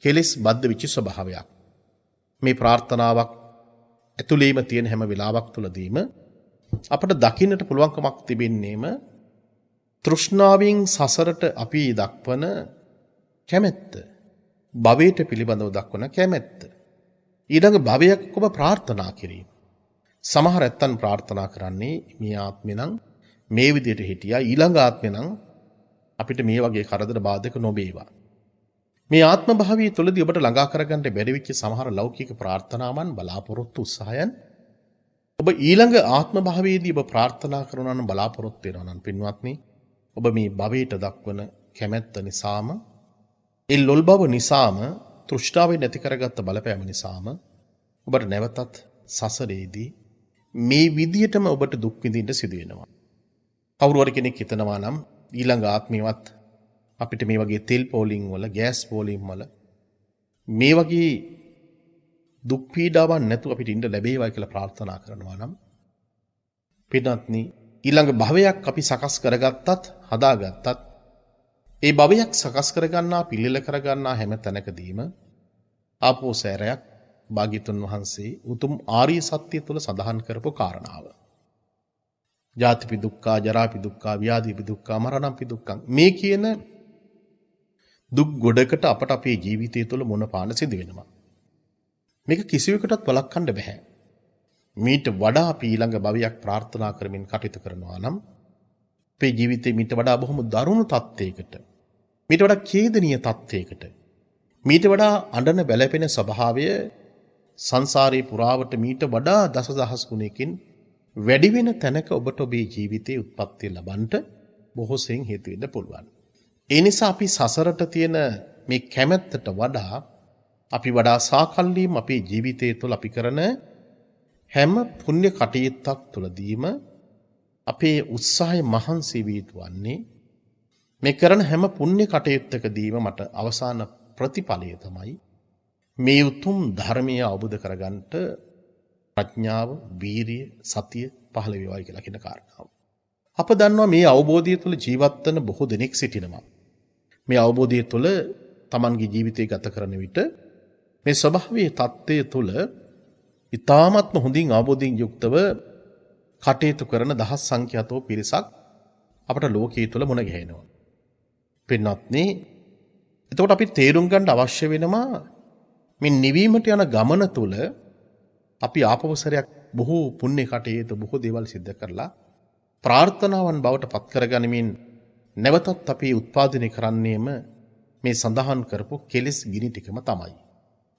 කෙලෙස් බද්ධ විචි ස්වභාවයක්. මේ ප්‍රාර්ථනාවක් ඇතුළේම තියෙන හැම වෙලාවක් තුළදීම අපට දකින්නට පුළුවන්කමක් තිබෙන්නේම තෘෂ්ණාවෙන් සසරට අපි දක්වන කැමැත්ත, භවයට පිළිබඳව දක්වන කැමැත්ත. ඊළඟ භවයක් ඔබ ප්‍රාර්ථනා කිරීම. සමහර ඇත්තන් ප්‍රාර්ථනා කරන්නේ මේ ආත්මේ නම් මේ විදිහට හිටියා, ඊළඟ ආත්මේ නම් අපිට මේ වගේ කරදර බාධක නොවේවා. මේ ආත්ම භාවය තුළදී ඔබට ළඟා කරගන්න බැරි වෙච්ච සමහර ලෞකික ප්‍රාර්ථනාවන්, බලාපොරොත්තු උත්සාහයන් ඔබ ඊළඟ ආත්ම භාවයේදී ඔබ ප්‍රාර්ථනා කරනවා නම්, බලාපොරොත්තු වෙනවා නම් පින්වත්නි, ඔබ මේ භවයට දක්වන කැමැත්ත නිසාම, ඒ ලොල් බව නිසාම, තෘෂ්ණාවෙන් නැති කරගත්ත බලපෑම නිසාම ඔබට නැවතත් සසරේදී මේ විදියටම ඔබට දුක් විඳින්න සිදු වෙනවා. කවුරු හරි කෙනෙක් හිතනවා නම් ඊළඟ ආත්මෙවත් අපිට මේ වගේ තෙල් පෝලිං වල, ගෑස් පෝලිං වල මේ වගේ දුක් පීඩාවන් නැතුව අපිට ඉන්න ලැබේවා කියලා ප්‍රාර්ථනා කරනවා නම් පින්වත්නි, ඊළඟ භවයක් අපි සකස් කරගත්තත්, හදාගත්තත් ඒ භවයක් සකස් කරගන්නා, පිළිල කරගන්නා හැම තැනකදීම ආපෝ සෑරයක් භාග්‍යතුන් වහන්සේ උතුම් ආර්ය සත්‍ය තුළ සඳහන් කරපු කාරණාව. ජාතිපි දුක්ඛා, ජරාපි දුක්ඛා, ව්‍යාධිපි දුක්ඛා, මරණම්පි දුක්ඛං. මේ කියන දුක් ගොඩකට අපට අපේ ජීවිතය තුළ මොන පාන සිදු වෙනවා. මේක කිසිවෙකුටත් වළක්වන්න බෑ. මීට වඩා අපි ඊළඟ භවයක් ප්‍රාර්ථනා කරමින් කටයුතු කරනවා නම් අපේ ජීවිතේ මීට වඩා බොහොම දරුණු තත්ත්වයකට, මීට වඩා ඛේදනීය තත්ත්වයකට, මීට වඩා අඬන බැලපෙන ස්වභාවය සංසාරේ පුරාවට මීට වඩා දසදහස් ගුණයකින් වැඩි වෙන තැනක ඔබට ඔබේ ජීවිතයේ උත්පත්ති ලබන්නට බොහෝ සෙයින් හේතු වෙන්න පුළුවන්. ඒ නිසා අපි සසරට තියෙන මේ කැමැත්තට වඩා අපි වඩා සාකල්ලීම් අපේ ජීවිතය තුළ අපි කරන හැම පුණ්‍ය කටයුත්තක් තුළදීම අපේ උත්සාහය මහන්සි විය යුතු වන්නේ මේ කරන හැම පුණ්‍ය කටයුත්තකදීම මට අවසාන ප්‍රතිඵලය තමයි මේ උතුම් ධර්මය අවබෝධ කරගන්නට ප්‍රඥාව, වීරිය, සතිය පහළ වේවායි කියලා කියන කාරණාව. අප දන්නවා මේ අවබෝධය තුළ ජීවත් වෙන බොහෝ දෙනෙක් සිටිනවා. මේ අවබෝධය තුළ Tamanගේ ජීවිතය ගත කරන විට මේ ස්වභාවයේ தත්ත්වය තුළ ඊ타ත්ම හොඳින් අවබෝධයෙන් යුක්තව කටයුතු කරන දහස් සංඛ්‍යාතෝ පිරිසක් අපට ලෝකයේ තුල මුණ ගැහෙනවා. පින්වත්නි, එතකොට අපි තේරුම් ගන්න අවශ්‍ය වෙනවා මේ නිවීමට යන ගමන තුල අපි ආපවසරයක් බොහෝ පුණ්‍ය කටයුතු බොහෝ දේවල් සිද්ධ කරලා ප්‍රාර්ථනාවන් බවට පත් කරගනිමින් නැවතත් අපි උත්පාදනය කරන්නේම මේ සඳහන් කරපු කෙලෙස් ගිනි ටිකම තමයි.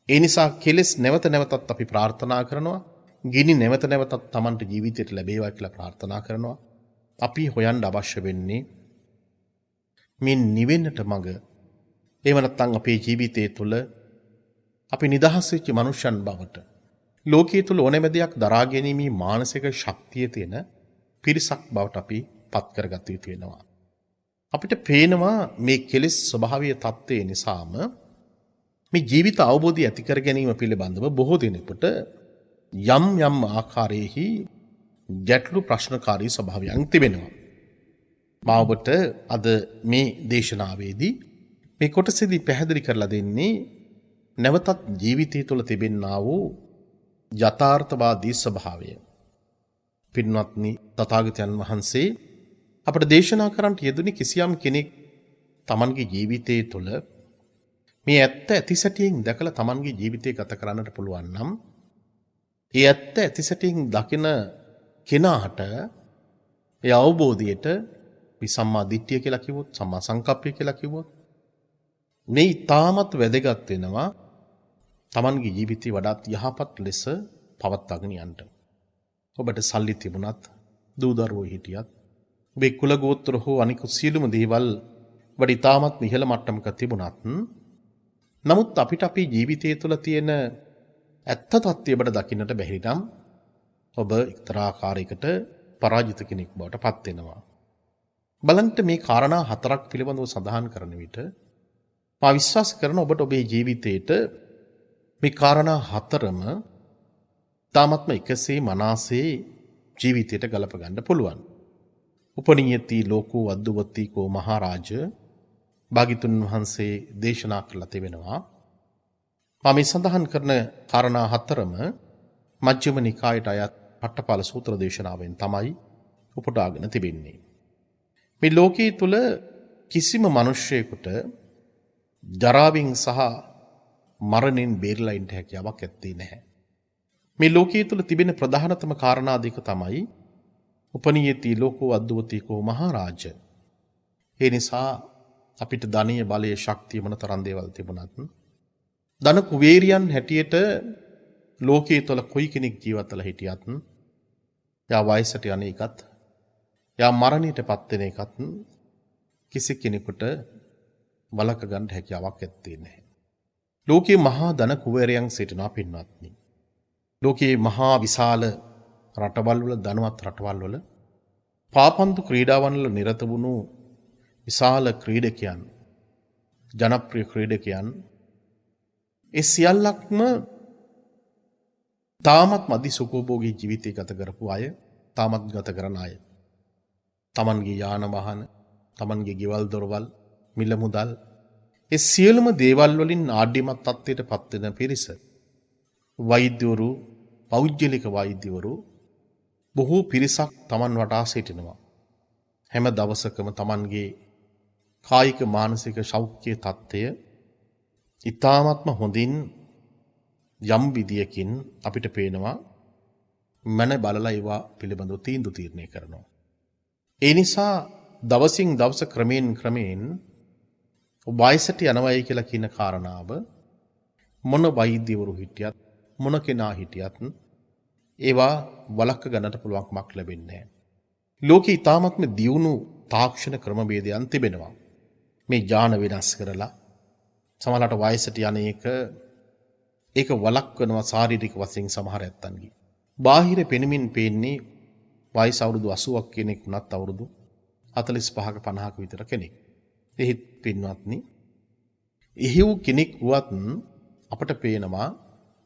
ඒ නිසා කෙලෙස් නැවත නැවතත් අපි ප්‍රාර්ථනා කරනවා. ගිනි නැවත නැවතත් Tamanට ජීවිතයට ලැබේවා කියලා ප්‍රාර්ථනා කරනවා. අපි හොයන්න අවශ්‍ය වෙන්නේ මේ නිවෙන්නට මඟ. එහෙම නැත්නම් අපේ ජීවිතය තුළ අපි නිදහස් වෙච්ච මනුෂ්‍යයන් බවට ලෝකයේ තුල ඕනෑම දෙයක් දරා ගැනීමේ මානසික ශක්තිය තියෙන පිරිසක් බවට අපි පත් කරගත යුතු වෙනවා. අපිට පේනවා මේ කෙලෙස් ස්වභාවීය தත්ත්වය නිසාම මේ ජීවිත අවබෝධය ඇති කර ගැනීම පිළිබඳව බොහෝ දෙනෙකුට යම් යම් ආකාරයේහි ගැටලු ප්‍රශ්නකාරී ස්වභාවයන් තිබෙනවා. මා ඔබට අද මේ දේශනාවේදී මේ කොටසේදී පැහැදිලි කරලා දෙන්නේ නැවතත් ජීවිතය තුළ තිබෙන්නා වූ යථාර්ථවාදී ස්වභාවය. පින්වත්නි, තථාගතයන් වහන්සේ අපට දේශනා කරන්නට යෙදුනි කිසියම් කෙනෙක් Tamanගේ ජීවිතය තුළ මේ ඇත්ත ඇතිසැටියෙන් දැකලා Tamanගේ ජීවිතය ගත කරන්නට පුළුවන් නම් ඒ ඇත්ත ඇතිසැටියෙන් දකින කෙනාට ඒ අවබෝධයට සම්මා දිට්ඨිය කියලා කිව්වොත්, සම්මා සංකප්පය කියලා කිව්වොත් මේ ඊටමත් වැදගත් වෙනවා Tamanගේ ජීවිතය වඩාත් යහපත් ලෙස පවත්වාගෙන යන්න. ඔබට සල්ලි තිබුණත්, දූ දරුවෝ හිටියත්, ඔබේ කුල ගෝත්‍ර හෝ අනිකුත් සියලුම දේවල් වඩා ඊටමත් ඉහළ මට්ටමක තිබුණත්, නමුත් අපිට අපේ ජීවිතය තුළ තියෙන ඇත්ත තත්ත්වය ඔබට දකින්නට බැරි නම් ඔබ එක්තරා ආකාරයකට පරාජිත කෙනෙක් බවට පත් වෙනවා. බලන්න, මේ කාරණා හතරක් පිළිබඳව සඳහන් කරන විට මා විශ්වාස කරන ඔබට ඔබේ ජීවිතේට මේ කාරණා හතරම තාමත්ම එකසේ මනසේ ජීවිතයට ගලප ගන්න පුළුවන්. උපනියති ලෝකෝ අද්දුවති කෝ මහරජ භාග්‍යතුන් වහන්සේ දේශනා කළා තිබෙනවා. මා මේ සඳහන් කරන කාරණා හතරම මජ්ක්‍ධිම නිකායට අයත් පට්ඨපාල සූත්‍ර දේශනාවෙන් තමයි උපුටාගෙන තිබෙන්නේ. මේ ලෝකයේ තුල කිසිම මිනිසෙකුට ජරාවෙන් සහ මරණයෙන් බේරලා ඉන්න හැකියාවක් ඇත්තේ නැහැ. මේ ලෝකයේ තුල තිබෙන ප්‍රධානතම කාරණා දෙක තමයි උපනියති ලෝකෝ අද්දුවති කෝ මහරජ. ඒ නිසා අපිට ධනීය බලයේ ශක්තිය මොනතරම් දේවල් තිබුණත් ධන කුවේරියන් හැටියට ලෝකයේ තුල කොයි කෙනෙක් ජීවත් වෙලා හිටියත් යා වයසට යන එකත් යා මරණයටපත් වෙන එකත් කිසි කෙනෙකුට බලක ගන්න හැකියාවක් ඇත්තේ නැහැ. ලෝකයේ මහා ධන කුවේරයන් සිටිනවා පින්වත්නි. ලෝකයේ මහා විශාල රටවල් වල, ධනවත් රටවල් වල පාපන්දු ක්‍රීඩාවන් වල නිරත වුණු විශාල ක්‍රීඩකයන්, ජනප්‍රිය ක්‍රීඩකයන්, ඒ සියල්ලක්ම තාමත් මදි සුඛෝභෝගී ජීවිතය ගත කරපු අය, තාමත් ගත කරන අය. තමන්ගේ යාන වාහන, තමන්ගේ ගෙවල් දොරවල්, මිල මුදල්, ඒ සියලුම දේවල් වලින් ආඩ්‍යමත් තත්ත්වයට පත් වෙන පිරිස. වෛද්‍යවරු, පෞද්ගලික වෛද්‍යවරු බොහෝ පිරිසක් තමන් වටා සිටිනවා. හැම දවසකම තමන්ගේ කායික මානසික සෞඛ්‍ය තත්ත්වය ඊ타ත්ම හොඳින් යම් විදියකින් අපිට පේනවා මන බලලා ඒවා පිළිබඳව තීන්දුව තීරණය කරනවා. ඒ නිසා දවසින් දවස ක්‍රමයෙන් වයසට යනවායි කියලා කියන කාරණාව මොන වෛද්‍යවරු හිටියත්, මොන කෙනා හිටියත් ඒවා වළක්ව ගන්නට පුළුවන්කමක් ලැබෙන්නේ නැහැ. ලෝකේ ඊ타ත්ම දියුණු තාක්ෂණ ක්‍රමවේදයන් තිබෙනවා. මේ ඥාන වෙනස් කරලා සමහරවිට වයසට යන ඒක වළක්වනවා ශාරීරික වශයෙන් සමහර ඇත්තන්ගේ. බාහිර පෙනුමින් පේන්නේ වයස අවුරුදු 80ක් කෙනෙක් වුණත් අවුරුදු 45ක 50ක විතර කෙනෙක්. එහෙත් පින්වත්නි, එහෙව් කෙනෙක් වුවත් අපට පේනවා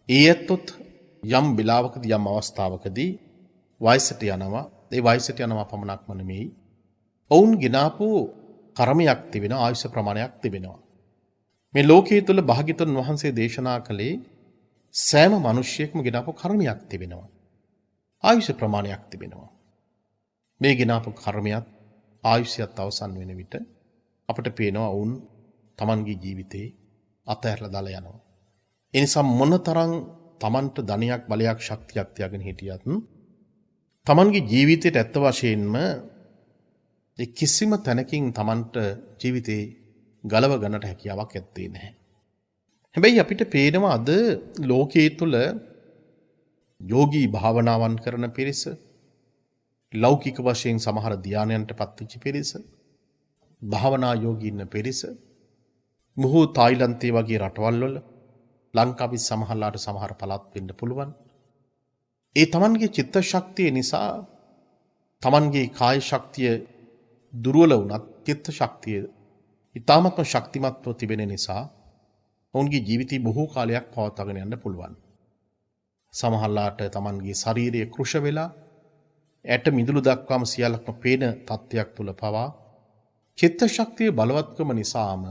ඒ ඇත්තොත් යම් වෙලාවකදී යම් අවස්ථාවකදී වයසට යනවා. ඒ වයසට යනවා පමණක්ම නෙමෙයි, ඔවුන් ගినాපු කර්මයක් තිබෙනවා, ආයුෂ ප්‍රමාණයක් තිබෙනවා. මේ ලෝකයේ තුල භාග්‍යතුන් වහන්සේ දේශනා කළේ සෑම මිනිසියෙක්ම ගినాපු කර්මයක් තිබෙනවා, ආයුෂ ප්‍රමාණයක් තිබෙනවා. මේ ගෙනාපු කර්මයක් ආයුෂයත් අවසන් වෙන විට අපට පේනවා ඔවුන් තමන්ගේ ජීවිතේ අතහැරලා දාලා යනවා. ඒ නිසා මොනතරම් තමන්ට ධනයක් බලයක් ශක්තියක් තියාගෙන හිටියත් තමන්ගේ ජීවිතයට ඇත්ත වශයෙන්ම ඒ කිසිම තැනකින් තමන්ට ජීවිතේ ගලව ගන්නට හැකියාවක් ඇත්තේ නැහැ. හැබැයි අපිට පේනවා අද ලෝකයේ තුල යෝගී භාවනාවන් කරන පිරිස, ලෞකික වශයෙන් සමහර ධානයන්ට පත්වෙච්ච පිරිස, භාවනා යෝගී ඉන්න පිරිස, මොහු තායිලන්තයේ වගේ රටවල් වල ලංකාවේ සමහරලාට සමහර පළාත් වෙන්න පුළුවන්. ඒ තමන්ගේ චිත්ත ශක්තිය නිසා තමන්ගේ කාය ශක්තිය දුර්වල වුණත් චිත්ත ශක්තිය ඊටාත්ම ශක්තිමත්ව තිබෙන නිසා ඔවුන්ගේ ජීවිතේ බොහෝ කාලයක් පවත්වාගෙන යන්න පුළුවන්. සමහරලාට තමන්ගේ ශාරීරිය කෘෂ වෙලා ඇට මිදුළු දක්වාම සියල්ලක්ම පේන තත්ත්වයක් තුල පවා චිත්ත ශක්තිය බලවත්කම නිසාම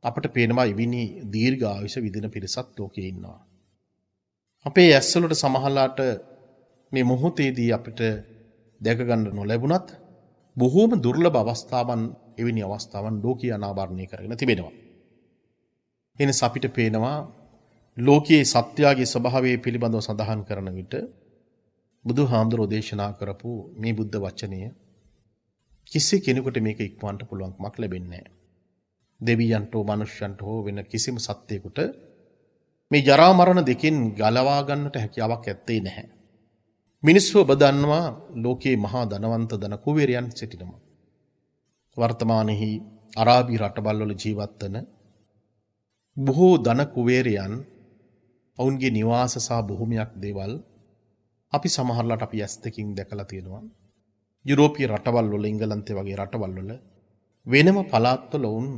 අපට පේනවා ඉවිනි දීර්ඝ ආයුෂ විදින පිරිසක් ලෝකේ ඉන්නවා. අපේ ඇස්වලට සමහරලාට මේ මොහොතේදී අපිට දැක ගන්න නොලැබුණත් බොහෝම දුර්ලභ අවස්ථාවන් එවැනි අවස්ථාවන් ලෝකීය අනාවරණය කරගෙන තිබෙනවා. එනිස අපිට පේනවා ලෝකයේ සත්‍යයේ ස්වභාවය පිළිබඳව සඳහන් කරන විට බුදුහාමුදුරෝ දේශනා කරපු මේ බුද්ධ වචනය කිසි කෙනෙකුට මේක ඉක්මවන්න පුළුවන්කමක් ලැබෙන්නේ නැහැ. දෙවියන්ට හෝ මනුෂ්‍යයන්ට හෝ වෙන කිසිම සත්‍යයකට මේ ජරා මරණ දෙකෙන් ගලවා ගන්නට හැකියාවක් ඇත්තේ නැහැ. මිනිස්සු ඔබ දන්නවා ලෝකයේ මහා ධනවන්ත ධන කුවේරයන් සිටිනවා. වර්තමානයේ අරාබි රටවල් වල ජීවත් වන බොහෝ ධන කුවේරයන් ඔවුන්ගේ නිවාස සහ බොහොමයක් දේවල් අපි සමහරලාට අපි ඇස් දෙකින් දැකලා තියෙනවා. යුරෝපීය රටවල් වල එංගලන්තේ වගේ රටවල් වල වෙනම පළාත්වල වුන්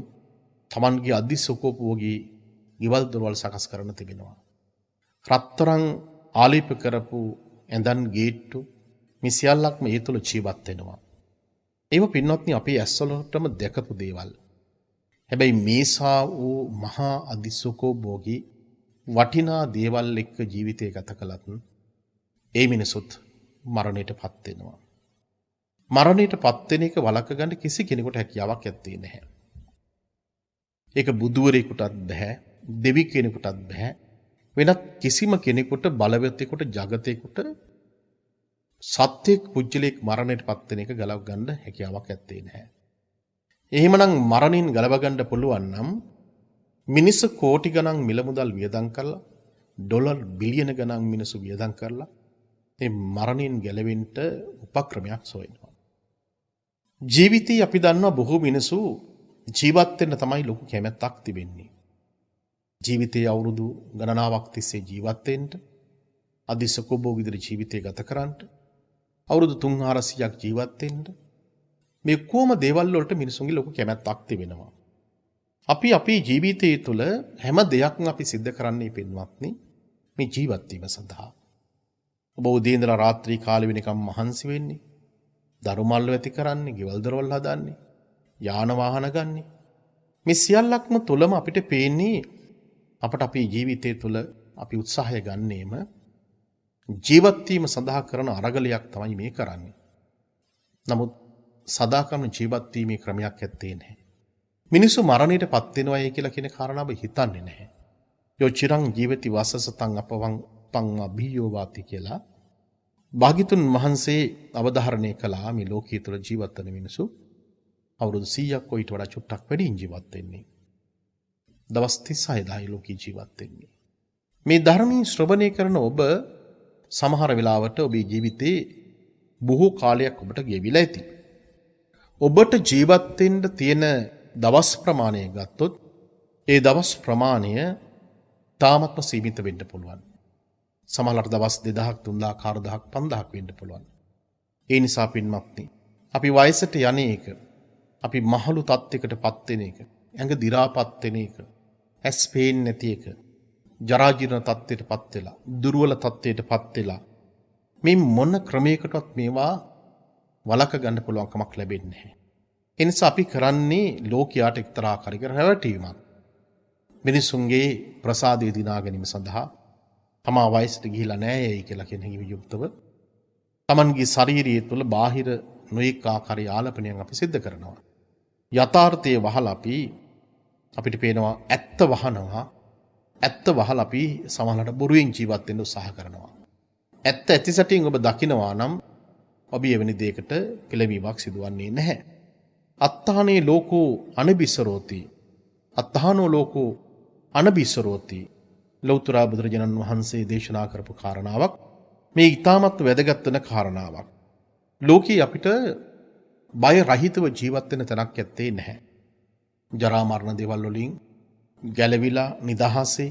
තමන්ගේ අධිසුඛෝපභෝගී ගෙවල් දොරවල් සකස් කරන තිබෙනවා. රත්තරන් ආලේප කරපු ඇඳන් ගේට්ටු මේ සියල්ලක්ම ඒ තුල ජීවත් වෙනවා. ඒව පින්වත්නි අපේ ඇස්වලටම දැකපු දේවල්. හැබැයි මේසා වූ මහා අධිසුඛෝපභෝගී වටිනා දේවල් එක්ක ජීවිතය ගත කළත් ඒ මිනිසුත් මරණයටපත් වෙනවා. මරණයටපත් වෙන එක වළක්ව ගන්න කිසි කෙනෙකුට හැකියාවක් ඇත්තේ නැහැ. ඒක බුදුවරයෙකුටත් බෑ, දෙවි කෙනෙකුටත් බෑ, වෙනත් කිසිම කෙනෙකුට බලවතෙකුට ජගතේකට සත්‍යෙක් පුජ්‍යලෙක් මරණයටපත් වෙන එක ගලව ගන්න හැකියාවක් ඇත්තේ නැහැ. එහෙමනම් මරණින් ගලව ගන්න පුළුවන් නම් මිනිස්සු කෝටි ගණන් මිල මුදල් වියදම් කරලා ඩොලර් බිලියන ගණන් මිනිස්සු වියදම් කරලා මේ මරණින් ගැලවෙන්න උපක්‍රමයක් සොයනවා. ජීවිතේ අපි දන්නවා බොහෝ මිනිස්සු ජීවත් වෙන්න තමයි ලොකු කැමැත්තක් තිබෙන්නේ. ජීවිතයේ අවුරුදු ගණනාවක් තිස්සේ ජීවත් වෙන්න, අධිසුඛෝපභෝගී විදිහට ජීවිතය ගත කරන්න, අවුරුදු 300ක් ජීවත් වෙන්න මේ කොහොම දේවල් වලට මිනිසුන්ගේ ලොකු කැමැත්තක් තිබෙනවා. අපි අපේ ජීවිතය තුළ හැම දෙයක්ම අපි සිද්ධ කරන්නේ පින්වත්නි මේ ජීවත් වීම සඳහා. ඔබ උදේ ඉඳලා රාත්‍රී කාලෙ වෙනකම් මහන්සි වෙන්නේ, දරුමල්ල ඇති කරන්නේ, ගෙවල් දොරවල් හදන්නේ, යාන වාහන ගන්නේ. මේ සියල්ලක්ම තුළම අපිට පේන්නේ අපට අපේ ජීවිතය තුළ අපි උත්සාහය ගන්නේම ජීවත් වීම සඳහා කරන අරගලයක් තමයි මේ කරන්නේ. නමුත් සදාකම ජීවත් වීමේ ක්‍රමයක් ඇත්තේ නැහැ. මිනිස්සු මරණයටපත් වෙනවයි කියලා කියන කාරණාව හිතන්නේ නැහැ. යෝ චිරං ජීවති වසසතං අපවං පං අභියෝ වාති කියලා භාග්‍යතුන් වහන්සේ අවධාරණය කළා මේ ලෝකයේ තුල ජීවත් වෙන මිනිස්සු අවුරුදු 100ක් ඊට වඩා චුට්ටක් වැඩියෙන් ජීවත් වෙන්නේ. දවස් 36යි ලෝකී ජීවත් වෙන්නේ. මේ ධර්මී ශ්‍රවණය කරන ඔබ සමහර වෙලාවට ඔබේ ජීවිතේ බොහෝ කාලයක් ඔබට ගෙවිලා ඇති. ඔබට ජීවත් වෙන්න තියෙන දවස් ප්‍රමාණය ගත්තොත් ඒ දවස් ප්‍රමාණය තාමත්ම සීමිත වෙන්න පුළුවන්. සමහරවිට දවස් 2000ක් 3000ක් 4000ක් 5000ක් වෙන්න පුළුවන්. ඒ නිසා පින්වත්නි අපි වයසට යන්නේ එක, අපි මහලු තත්යකටපත් වෙන එක, ඇඟ දි รา පත් වෙන එක, ඇස් පේන්නේ නැති එක, ජරා ජීර්ණ තත්ත්වයටපත් වෙලා, දුර්වල තත්ත්වයටපත් වෙලා මේ මොන ක්‍රමයකටවත් මේවා වළක ගන්න පුළුවන් කමක් ලැබෙන්නේ නැහැ. ඒ නිසා අපි කරන්නේ ලෝකයට එක්තරා ආකාරයක රැවටීමක්. මිනිසුන්ගේ ප්‍රසාදය දිනා ගැනීම සඳහා තමා වයසට ගිහිලා නැහැ කියලා කියන හිමි යුක්තව තමන්ගේ ශරීරය තුළ බාහිර නොයෙක් ආකාරයේ ආලපනයන් අපි සිද්ධ කරනවා. යථාර්ථයේ වහලා අපිට පේනවා ඇත්ත වහනවා. ඇත්ත වහලා අපි සමහරවිට බොරුවෙන් ජීවත් වෙන්න උත්සාහ කරනවා. ඇත්ත ඇති සැටියෙන් ඔබ දකිනවා නම් ඔබ එවැනි දෙයකට පෙළඹීමක් සිදුවන්නේ නැහැ. අත්තානේ ලෝකෝ අනබිසරෝති. අත්තානෝ ලෝකෝ අනබිසරෝති. ලෞතර බුදුරජාණන් වහන්සේ දේශනා කරපු කාරණාවක්. මේ ඊටමත් වැදගත් වෙන කාරණාවක්. ලෝකේ අපිට බය රහිතව ජීවත් වෙන තැනක් ඇත්තේ නැහැ. ජරා මරණ දේවල් වලින් ගැලවිලා නිදහසේ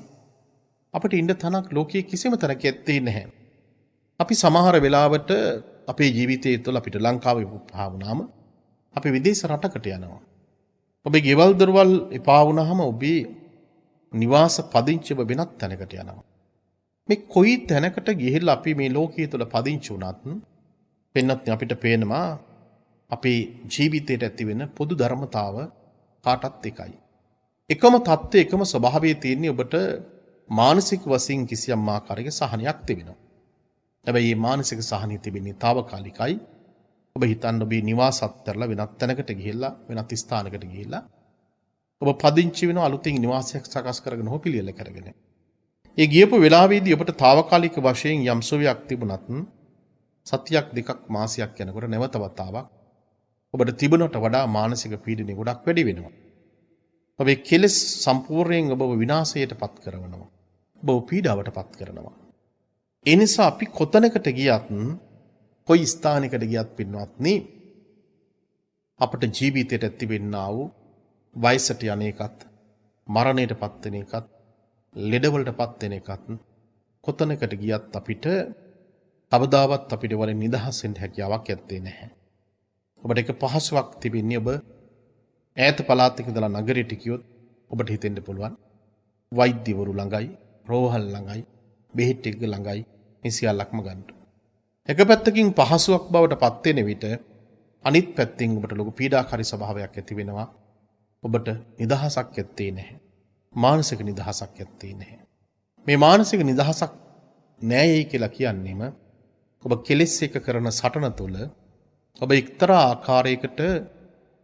අපිට ඉන්න තැනක් ලෝකයේ කිසිම තැනක ඇත්තේ නැහැ. අපි සමහර වෙලාවට අපේ ජීවිතය තුළ අපිට ලංකාවේ උපහා වුණාම අපි විදේශ රටකට යනවා. ඔබේ ගෙවල් දොරවල් එපා වුණාම ඔබේ නිවාස පදිංචිව වෙනත් තැනකට යනවා. මේ කොයි තැනකට ගිහිල්ලා අපි මේ ලෝකයේ තුළ පදිංචි වුණත් වෙනත් අපිට පේනවා අපේ ජීවිතයට ඇති වෙන පොදු ධර්මතාව කාටත් එකයි. එකම தත්ත්වය එකම ස්වභාවයේ තියෙන්නේ ඔබට මානසික වශයෙන් කිසියම් ආකාරයක සහනයක් තිබෙනවා. හැබැයි මේ මානසික සහනය තිබෙන්නේ తాවකාලිකයි. ඔබ හිතන්න ඔබේ නිවාස අත්හැරලා වෙනත් තැනකට ගිහිල්ලා වෙනත් ස්ථානකට ගිහිල්ලා ඔබ පදිංචි වෙන අලුතින් නිවාසයක් සකස් කරගෙන හෝ පිළියෙල කරගෙන. ඒ ගියපු වෙලාවේදී ඔබට తాවකාලික වශයෙන් යම් සුවයක් තිබුණත් සතියක් දෙකක් මාසයක් යනකොට නැවත වතාවක් ඔබට තිබුණට වඩා මානසික පීඩනය ගොඩක් වැඩි වෙනවා. ඔබේ කෙලෙස් සම්පූර්ණයෙන් ඔබව විනාශයට පත් කරනවා. ඔබව පීඩාවට පත් කරනවා. ඒ නිසා අපි කොතැනකට ගියත් කොයි ස්ථානයකට ගියත් පින්වත්නි අපට ජීවිතයට ඇතිවෙන්නා වූ වයසට යන එකත් මරණයට පත් වෙන එකත් ලෙඩවලට පත් වෙන එකත් කොතැනකට ගියත් අපිට කවදාවත් අපිට වලින් නිදහස් වෙන්න හැකියාවක් ඇත්තේ නැහැ. ඔබට එක පහසුවක් තිබෙන්නේ ඔබ ඈත පළාතක ඉඳලා නගරයට ගියොත් ඔබට හිතෙන්න පුළුවන් වෛද්‍යවරු ළඟයි, රෝහල් ළඟයි, බෙහෙත් ටික ළඟයි මේ සියල්ලක්ම ගන්න. එක පැත්තකින් පහසුවක් බවට පත් වෙන විට අනිත් පැත්තෙන් ඔබට ලොකු පීඩාකාරී ස්වභාවයක් ඇති වෙනවා. ඔබට නිදහසක් ඇත්තේ නැහැ. මානසික නිදහසක් ඇත්තේ නැහැ. මේ මානසික නිදහසක් නැයයි කියලා කියන්නේම ඔබ කෙලෙස් එක කරන සටන තුළ ඔබ එක්තරා ආකාරයකට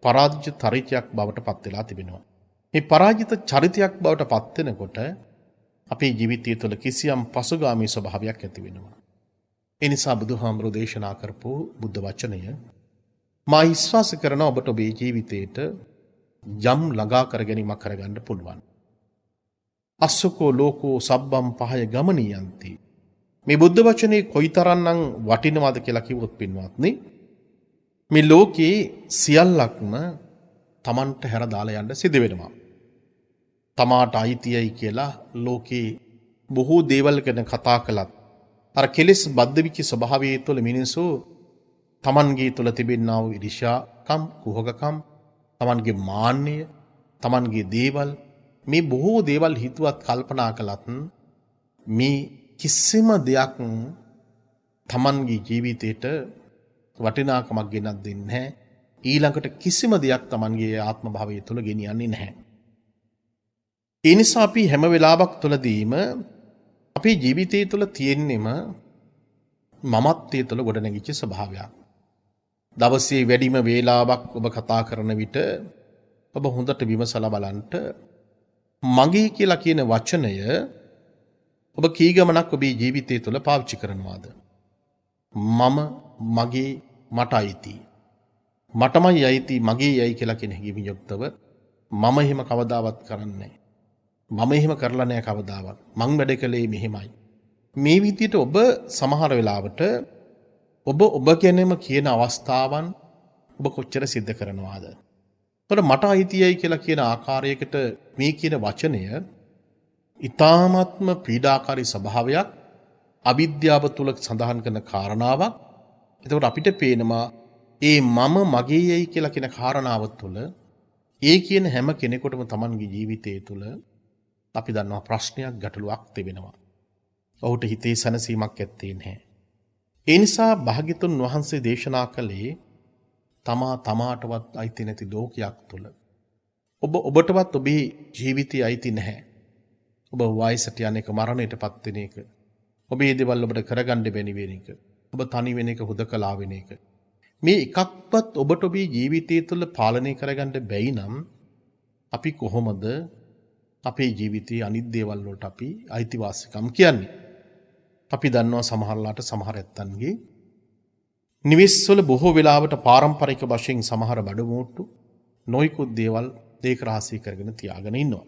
පරාජිත චරිතයක් බවට පත් වෙලා තිබෙනවා. මේ පරාජිත චරිතයක් බවට පත් වෙනකොට අපේ ජීවිතය තුළ කිසියම් පසුගාමී ස්වභාවයක් ඇති වෙනවා. ඒ නිසා බුදුහාමුදුරෝ දේශනා කරපු බුද්ධ වචනය මා විශ්වාස කරන ඔබට ඔබේ ජීවිතයට යම් ළඟා කර ගැනීමක් කරගන්න පුළුවන්. අස්සකෝ ලෝකෝ සබ්බම් පහය ගමනියන්ති. මේ බුද්ධ වචනේ කොයිතරම්නම් වටිනවද කියලා කිව්වොත් පින්වත්නි මේ ලෝකේ සියල්ලක්ම Tamanට හැර දාලා යන්න සිද්ධ වෙනවා. තමාට අයිතියයි කියලා ලෝකේ බොහෝ දේවල් ගැන කතා කළත් අර කෙලෙස් බද්ධ විච්ච ස්වභාවයේ තුළ මිනිසු Tamanගේ තුළ තිබෙනා වූ ඊර්ෂ්‍යාකම්, කුහකකම්, Tamanගේ මාන්නය, Tamanගේ දේවල් මේ බොහෝ දේවල් හිතුවත් කල්පනා කළත් මේ කිසිම දෙයක් Tamanගේ ජීවිතේට වටිනාකමක් ගෙනත් දෙන්නේ නැහැ. ඊළඟට කිසිම දෙයක් Tamanගේ ආත්ම භාවය තුළ ගෙනියන්නේ නැහැ. ඒ නිසා අපි හැම වෙලාවක් තුළදීම අපේ ජීවිතය තුළ තියෙන්නෙම මමත්වයේ තුළ ගොඩනැගිච්ච ස්වභාවයක්. දවසේ වැඩිම වේලාවක් ඔබ කතා කරන විට ඔබ හොඳට විමසලා බලන්න මගේ කියලා කියන වචනය ඔබ කී ගමනක් ඔබේ ජීවිතය තුළ පාවිච්චි කරනවාද? මම, මගේ, මට අයිති. මටමයි අයිති, මගේ යයි කියලා කියන හැඟීමින් යුක්තව මම එහෙම කවදාවත් කරන්නේ නැහැ. මම එහෙම කරලා නැහැ කවදාවත්. මං වැඩ කළේ මෙහෙමයි. මේ විදිහට ඔබ සමහර වෙලාවට ඔබ ගැනම කියන අවස්ථාවන් ඔබ කොච්චර සිද්ධ කරනවාද? එතකොට මට අයිතියයි කියලා කියන ආකාරයකට මේ කියන වචනය ඊ타ත්ම පීඩාකාරී ස්වභාවයක් අවිද්‍යාව තුල සඳහන් කරන කාරණාවක්. එතකොට අපිට පේනවා ඒ මම මගේ යයි කියලා කියන කාරණාව තුළ ඒ කියන හැම කෙනෙකුටම Tamanගේ ජීවිතය තුළ අපි දන්නවා ප්‍රශ්නයක් ගැටලුවක් තිබෙනවා. ඔහුට හිතේ සැනසීමක් ඇත්තේ නැහැ. ඒ නිසා භාග්‍යතුන් වහන්සේ දේශනා කළේ තමාටවත් අයිති නැති ලෝකයක් තුළ ඔබටවත් ඔබේ ජීවිතය අයිති නැහැ. ඔබ වයසට යන එක, මරණයට පත් වෙන එක, ඔබේ දේවල් ඔබට කරගන්න බැරි වෙන එක, ඔබ තනි වෙන එක හුදකලා වෙන එක. මේ එකක්වත් ඔබට ඔබේ ජීවිතය තුළ පාලනය කරගන්න බැයි නම් අපි කොහොමද අපේ ජීවිතයේ අනිත් දේවල් වලට අපි අයිතිවාසිකම් කියන්නේ. අපි දන්නවා සමහරලාට සමහර ඇත්තන්ගේ නිවෙස්වල බොහෝ වෙලාවට පාරම්පරික වශයෙන් සමහර බඩමුට්ටු නොයිකුත් දේවල් ඒක රහසී කරගෙන තියාගෙන ඉන්නවා.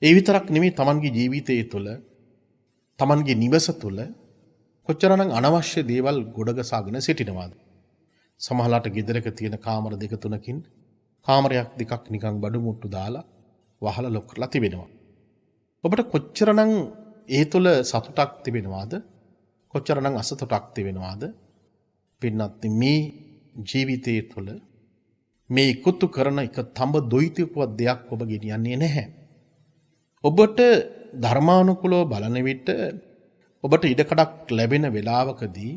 ඒ විතරක් නෙමෙයි තමන්ගේ ජීවිතය තුළ තමන්ගේ නිවස තුළ කොච්චරනම් අනවශ්‍ය දේවල් ගොඩගසාගෙන සිටිනවාද. සමහරලාට ගෙදරක තියෙන කාමර දෙක තුනකින් කාමරයක් දෙකක් නිකන් බඩමුට්ටු දාලා වහලා ලොක් කරලා තිබෙනවා. ඔබට කොච්චරනම් ඒ තුළ සතුටක් තිබෙනවාද? කොච්චරනම් අසතුටක් තිබෙනවාද? පින්නත් මේ ජීවිතයේ තුළ මේ ඉක්ුතු කරන එක තඹ දොයිතපුවත් දෙයක් ඔබ ගෙනියන්නේ නැහැ. ඔබට ධර්මානුකූලව බලන විට ඔබට ඉඩකඩක් ලැබෙන වෙලාවකදී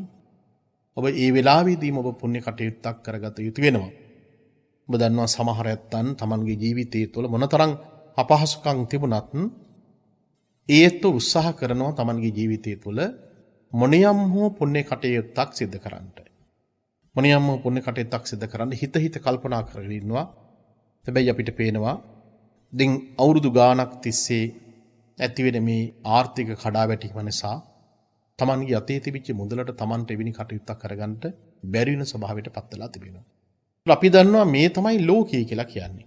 ඔබ ඒ වෙලාවේදීම ඔබ පුණ්‍ය කටයුත්තක් කරගත යුතු වෙනවා. ඔබ දන්නවා සමහර ඇත්තන් තමන්ගේ ජීවිතය තුළ මොනතරම් අපහසුකම් තිබුණත් ඒත් උත්සාහ කරනවා තමන්ගේ ජීවිතය තුළ මොනියම් හෝ පුණ්‍ය කටයුත්තක් සිදු කරන්නට. මොනියම් හෝ පුණ්‍ය කටයුත්තක් සිදු කරන්න හිත කල්පනා කරගෙන ඉන්නවා. හැබැයි අපිට පේනවා දැන් අවුරුදු ගාණක් තිස්සේ ඇතිවෙන මේ ආර්ථික කඩාවැටීම නිසා තමන්ගේ අතේ තිබිච්ච මුදලට තමන්ට එවැනි කටයුත්තක් කරගන්න බැරි වෙන ස්වභාවයට පත් වෙලා තිබෙනවා. අපි දන්නවා මේ තමයි ලෝකය කියලා කියන්නේ.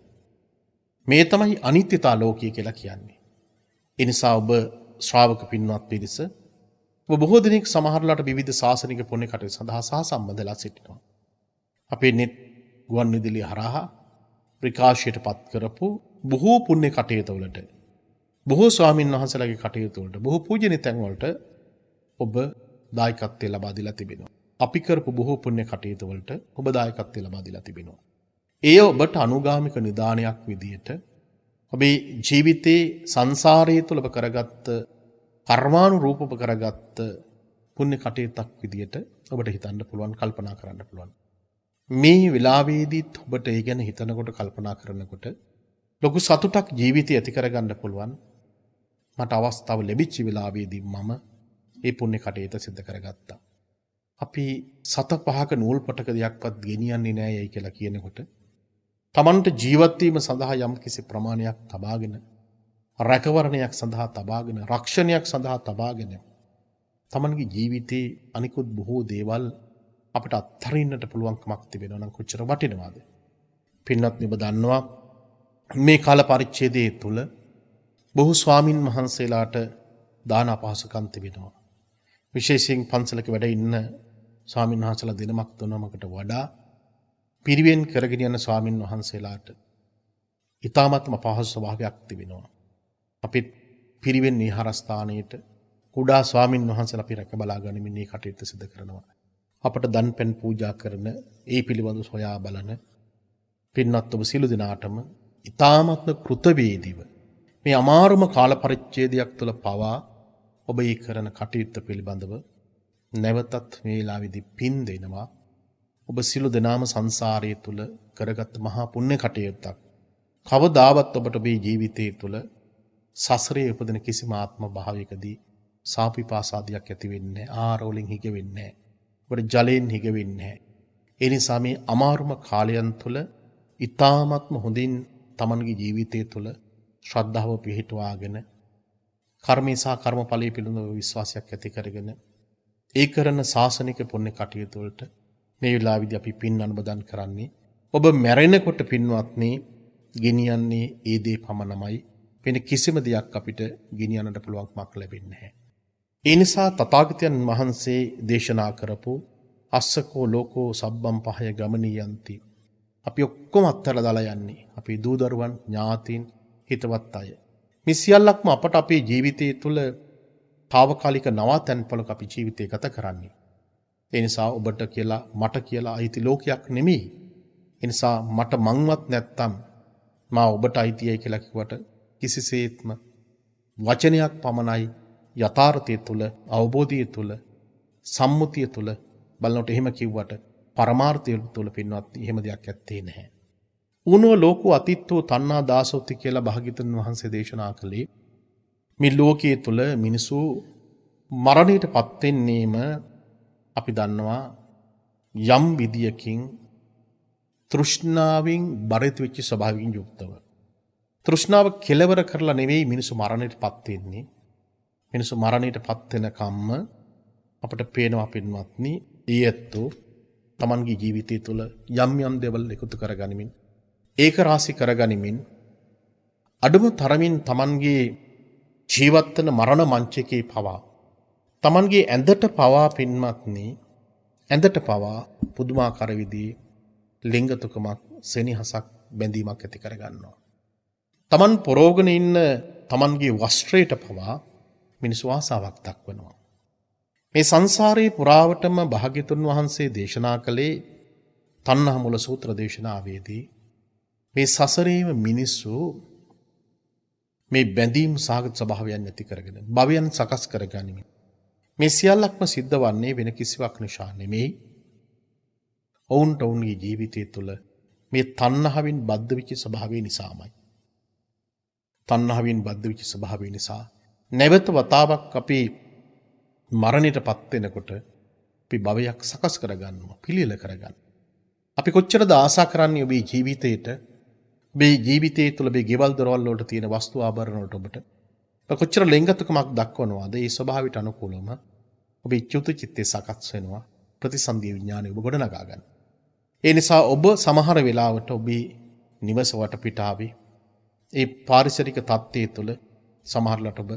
මේ තමයි අනිත්‍යතා ලෝකය කියලා කියන්නේ. ඒ නිසා ඔබ ශ්‍රාවක පින්වත් පිරිස ඔබ බොහෝ දිනක් සමහරලාට විවිධ ශාසනික පුණ්‍ය කටයුතු සඳහා සහසම්බන්ධලා සිටිනවා. අපේ net ගුවන් විදුලිය හරහා ප්‍රකාශයට පත් කරපු බොහෝ පුණ්‍ය කටයුතු වලට බොහෝ ස්වාමින් වහන්සේලාගේ කටයුතු වලට බොහෝ පූජනීය තැන් වලට ඔබ දායකත්වය ලබා දීලා තිබෙනවා. අපි කරපු බොහෝ පුණ්‍ය කටයුතු වලට ඔබ දායකත්වය ලබා දීලා තිබෙනවා. එය ඔබට අනුගාමික නිදානයක් විදියට ඔබේ ජීවිතේ සංසාරයේ තුල ඔබ කරගත්ත කර්මානුරූපව කරගත්ත පුණ්‍ය කටයුත්තක් විදියට ඔබට හිතන්න පුළුවන්, කල්පනා කරන්න පුළුවන්. මේ වෙලාවේදීත් ඔබට ඒ ගැන හිතනකොට කල්පනා කරනකොට ලොකු සතුටක් ජීවිතේ ඇති කරගන්න පුළුවන්. මට අවස්ථාව ලැබිච්ච වෙලාවේදී මම ඒ පුණ්‍ය කටයුත්ත සිදු කරගත්තා. අපි සත පහක නූල් පොටක දෙයක්වත් ගෙනියන්නේ නෑ යයි කියලා කියනකොට තමන්ට ජීවත් වීම සඳහා යම් කිසි ප්‍රමාණයක් තබාගෙන රැකවරණයක් සඳහා තබාගෙන රක්ෂණයක් සඳහා තබාගෙන තමන්ගේ ජීවිතේ අනිකුත් බොහෝ දේවල් අපිට අත්හරින්නට පුළුවන්කමක් තිබෙනවා නම් කොච්චර වටිනවද? පින්වත්නි, ඔබ දන්නවා මේ කාල පරිච්ඡේදයේ තුල බොහෝ ස්වාමින් වහන්සේලාට දාන අපහසුකම් තිබෙනවා. විශේෂයෙන් පන්සලක වැඩ ඉන්න ස්වාමින් වහන්සේලා දිනමක් තුනමකට වඩා පිරිවෙන් කරගෙන යන ස්වාමින් වහන්සේලාට ඊ타මත්ම අපහසු ස්වභාවයක් තිබෙනවා. අපි පිරිවෙන් විහාරස්ථානයේට කුඩා ස්වාමින් වහන්සේලා අපි රැක බලා ගනිමින් මේ කටයුත්ත සිදු කරනවා. අපට දන් පැන් පූජා කරන ඒ පිළිබඳව සොයා බලන පින්වත් ඔබ සියලු දෙනාටම ඊ타මත්ම කෘතවේදීව මේ අමාරුම කාල පරිච්ඡේදයක් තුළ පවා ඔබ ඒ කරන කටයුත්ත පිළිබඳව නැවතත් මේ වෙලාවේදී පින් දෙනවා. ඔබ සියලු දෙනාම සංසාරයේ තුල කරගත් මහා පුණ්‍ය කටයුත්තක් කවදාවත් ඔබට ඔබේ ජීවිතයේ තුල සසරේ උපදින කිසිම ආත්ම භාවයකදී සාපිපාසාදියක් ඇති වෙන්නේ නැහැ. ආරෝලෙන් හිග වෙන්නේ නැහැ. ඔබට ජලයෙන් හිග වෙන්නේ නැහැ. ඒ නිසා මේ අමාරුම කාලයන් තුල ඊ타ත්ම හොඳින් තමන්ගේ ජීවිතය තුල ශ්‍රද්ධාව පිහිටුවාගෙන කර්මේ සහ කර්මඵලයේ පිළිබඳව විශ්වාසයක් ඇති කරගෙන ඒ කරන ශාසනික පුණ්‍ය කටයුතු වලට මේ වෙලාවේදී අපි පින් අනුමෝදන් කරන්නේ. ඔබ මැරෙනකොට පින්වත්නි ගෙනියන්නේ ඒ දේ පමණමයි. වෙන කිසිම දෙයක් අපිට ගෙනියන්නට පුළුවන්කමක් ලැබෙන්නේ නැහැ. ඒ නිසා තථාගතයන් වහන්සේ දේශනා කරපු අස්සකෝ ලෝකෝ සබ්බම් පහය ගමනියන්ති. අපි ඔක්කොම අත්හැරලා දාලා යන්නේ. අපි දූ දරුවන්, ඥාතීන්, හිතවත් අය. මේ සියල්ලක්ම අපට අපේ ජීවිතය තුළ తాවකාලික නවාතැන්පලක අපි ජීවිතය ගත කරන්නේ. ඒ නිසා ඔබට කියලා මට කියලා අයිති ලෝකයක් නෙමෙයි. ඒ නිසා මට මංවත් නැත්තම් මා ඔබට අයිතියි කියලා කිව්වට කිසිසේත්ම වචනයක් පමණයි යථාර්ථය තුළ, අවබෝධය තුළ, සම්මුතිය තුළ බලනකොට එහෙම කිව්වට පරමාර්ථය තුළ පින්වත් එහෙම දෙයක් ඇත්තේ නැහැ. ඌනෝ ලෝකෝ අතිත්තෝ තණ්හා දාසෝති කියලා භාග්‍යවතුන් වහන්සේ දේශනා කළේ මේ ලෝකයේ තුල මිනිසු මරණයට පත් වෙන්නේම අපි දන්නවා යම් විදියකින් තෘෂ්ණාවෙන් බරිත වෙච්ච ස්වභාවයෙන් යුක්තව. තෘෂ්ණාව කෙලවර කරලා නෙවෙයි මිනිසු මරණයට පත් වෙන්නේ. මිනිසු මරණයට පත් වෙන කම්ම අපට පේනවා පින්වත්නි, ඒ ඇත්තෝ තමන්ගේ ජීවිතය තුළ යම් යම් දේවල් එකතු කරගනිමින්, ඒක රාශි කරගනිමින්, අඩුම තරමින් තමන්ගේ ජීවත් වන මරණ මංචකේ පවා, තමන්ගේ ඇඳට පවා පින්වත්නි, ඇඳට පවා පුදුමාකාර විදිහේ ලිංගතුකමක්, සෙනෙහසක්, බැඳීමක් ඇති කරගන්නවා. තමන් පොරෝගන ඉන්න තමන්ගේ වස්ත්‍රයට පවා මිනිස්සු ආසාවක් දක්වනවා. මේ සංසාරයේ පුරාවටම භාග්‍යතුන් වහන්සේ දේශනා කළේ තණ්හා මූල සූත්‍ර දේශනාවේදී මේ සසරේම මිනිස්සු මේ බැඳීම් සාගත ස්වභාවයන් නැති කරගෙන භවයන් සකස් කරගනිමින් මේ සියල්ලක්ම සිද්ධ වන්නේ වෙන කිසිවක් නිසා නෙමෙයි. ඔවුන්ට ඔවුන්ගේ ජීවිතය තුළ මේ තණ්හාවෙන් බද්ධ වෙච්ච ස්වභාවය නිසාමයි. තණ්හාවෙන් බද්ධ වෙච්ච ස්වභාවය නිසා නැවත වතාවක් අපි මරණයට පත් වෙනකොට අපි භවයක් සකස් කරගන්නවා, පිළියෙල කරගන්න. අපි කොච්චරද ආසා කරන්නේ ඔබේ ජීවිතේට, ඔබේ ජීවිතයේ තුළ ඔබේ ගෙවල් දොරවල් වලට තියෙන වස්තු ආභරණ වලට ඔබට කොච්චර ලෙන්ගතුකමක් දක්වනවාද? ඒ ස්වභාවයට අනුකූලව ඔබේ චුත චිත්තේ සකස් වෙනවා, ප්‍රතිසන්දිය විඥානය ඔබ ගොඩනගා ගන්න. ඒ නිසා ඔබ සමහර වෙලාවට ඔබේ නිවස වටපිටාවේ ඒ පාරිසරික තත්ත්වයේ තුළ සමහරලට ඔබ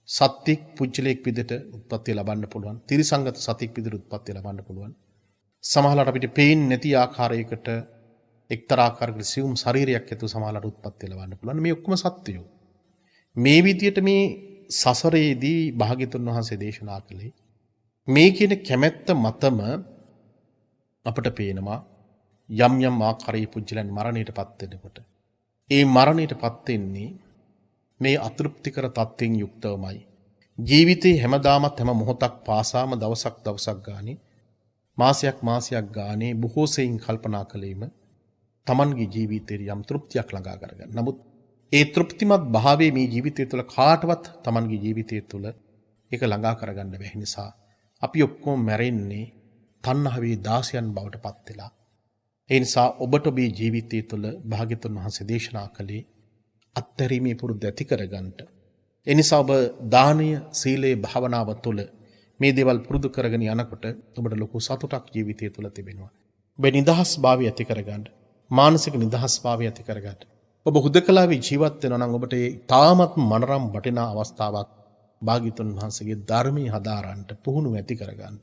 සත්‍යික පුජ්‍යලයක් විදිහට උත්පත්ති ලබන්න පුළුවන්. තිරිසංගත සත්‍යික විදිහට උත්පත්ති ලබන්න පුළුවන්. සමහරලට අපිට පේන්නේ නැති ආකාරයකට එක්තරා ආකාරයකට සියුම් ශරීරයක් ඇතුව සමහරලට උත්පත්ති ලබන්න පුළුවන්. මේ ඔක්කොම සත්‍යයෝ. මේ විදිහට මේ සසරේදී භාග්‍යතුන් වහන්සේ දේශනා කළේ මේ කියන කැමැත්ත මතම අපට පේනවා යම් යම් ආකාරයේ පුජ්‍යලයන් මරණයට පත් වෙනකොට. ඒ මරණයට පත් වෙන්නේ මේ අතෘප්තිකර තත්ත්වයෙන් යුක්තවමයි. ජීවිතේ හැමදාමත් හැම මොහොතක් පාසාම දවසක් ගානේ, මාසයක් ගානේ බොහෝ සෙයින් කල්පනා කළේම තමන්ගේ ජීවිතේ යම් තෘප්තියක් ළඟා කරගන්න. නමුත් ඒ තෘප්තිමත් භාවයේ මේ ජීවිතය තුළ කාටවත් තමන්ගේ ජීවිතය තුළ ඒක ළඟා කරගන්න බැහැ. නිසා අපි ඔක්කොම මැරෙන්නේ තණ්හාවේ දාසයන් බවට පත් වෙලා. ඒ නිසා ඔබට ඔබේ ජීවිතය තුළ භාග්‍යතුන් වහන්සේ දේශනා කළේ අත්හැරීමේ පුරුද්ද ඇති කරගන්නට. ඒ නිසා ඔබ දානය, සීලය, භාවනාව තුළ මේ දේවල් පුරුදු කරගෙන යනකොට ඔබට ලොකු සතුටක් ජීවිතය තුළ තිබෙනවා. ඔබ නිදහස් භාවය ඇති කරගන්න, මානසික නිදහස් භාවය ඇති කරගන්න. ඔබ හුදකලාවේ ජීවත් වෙනවා නම් ඔබට ඒ තාමත් මනරම් වටිනා අවස්ථාවක් භාග්‍යතුන් වහන්සේගේ ධර්මයේ හදාරන්නට, පුහුණු ඇති කරගන්න.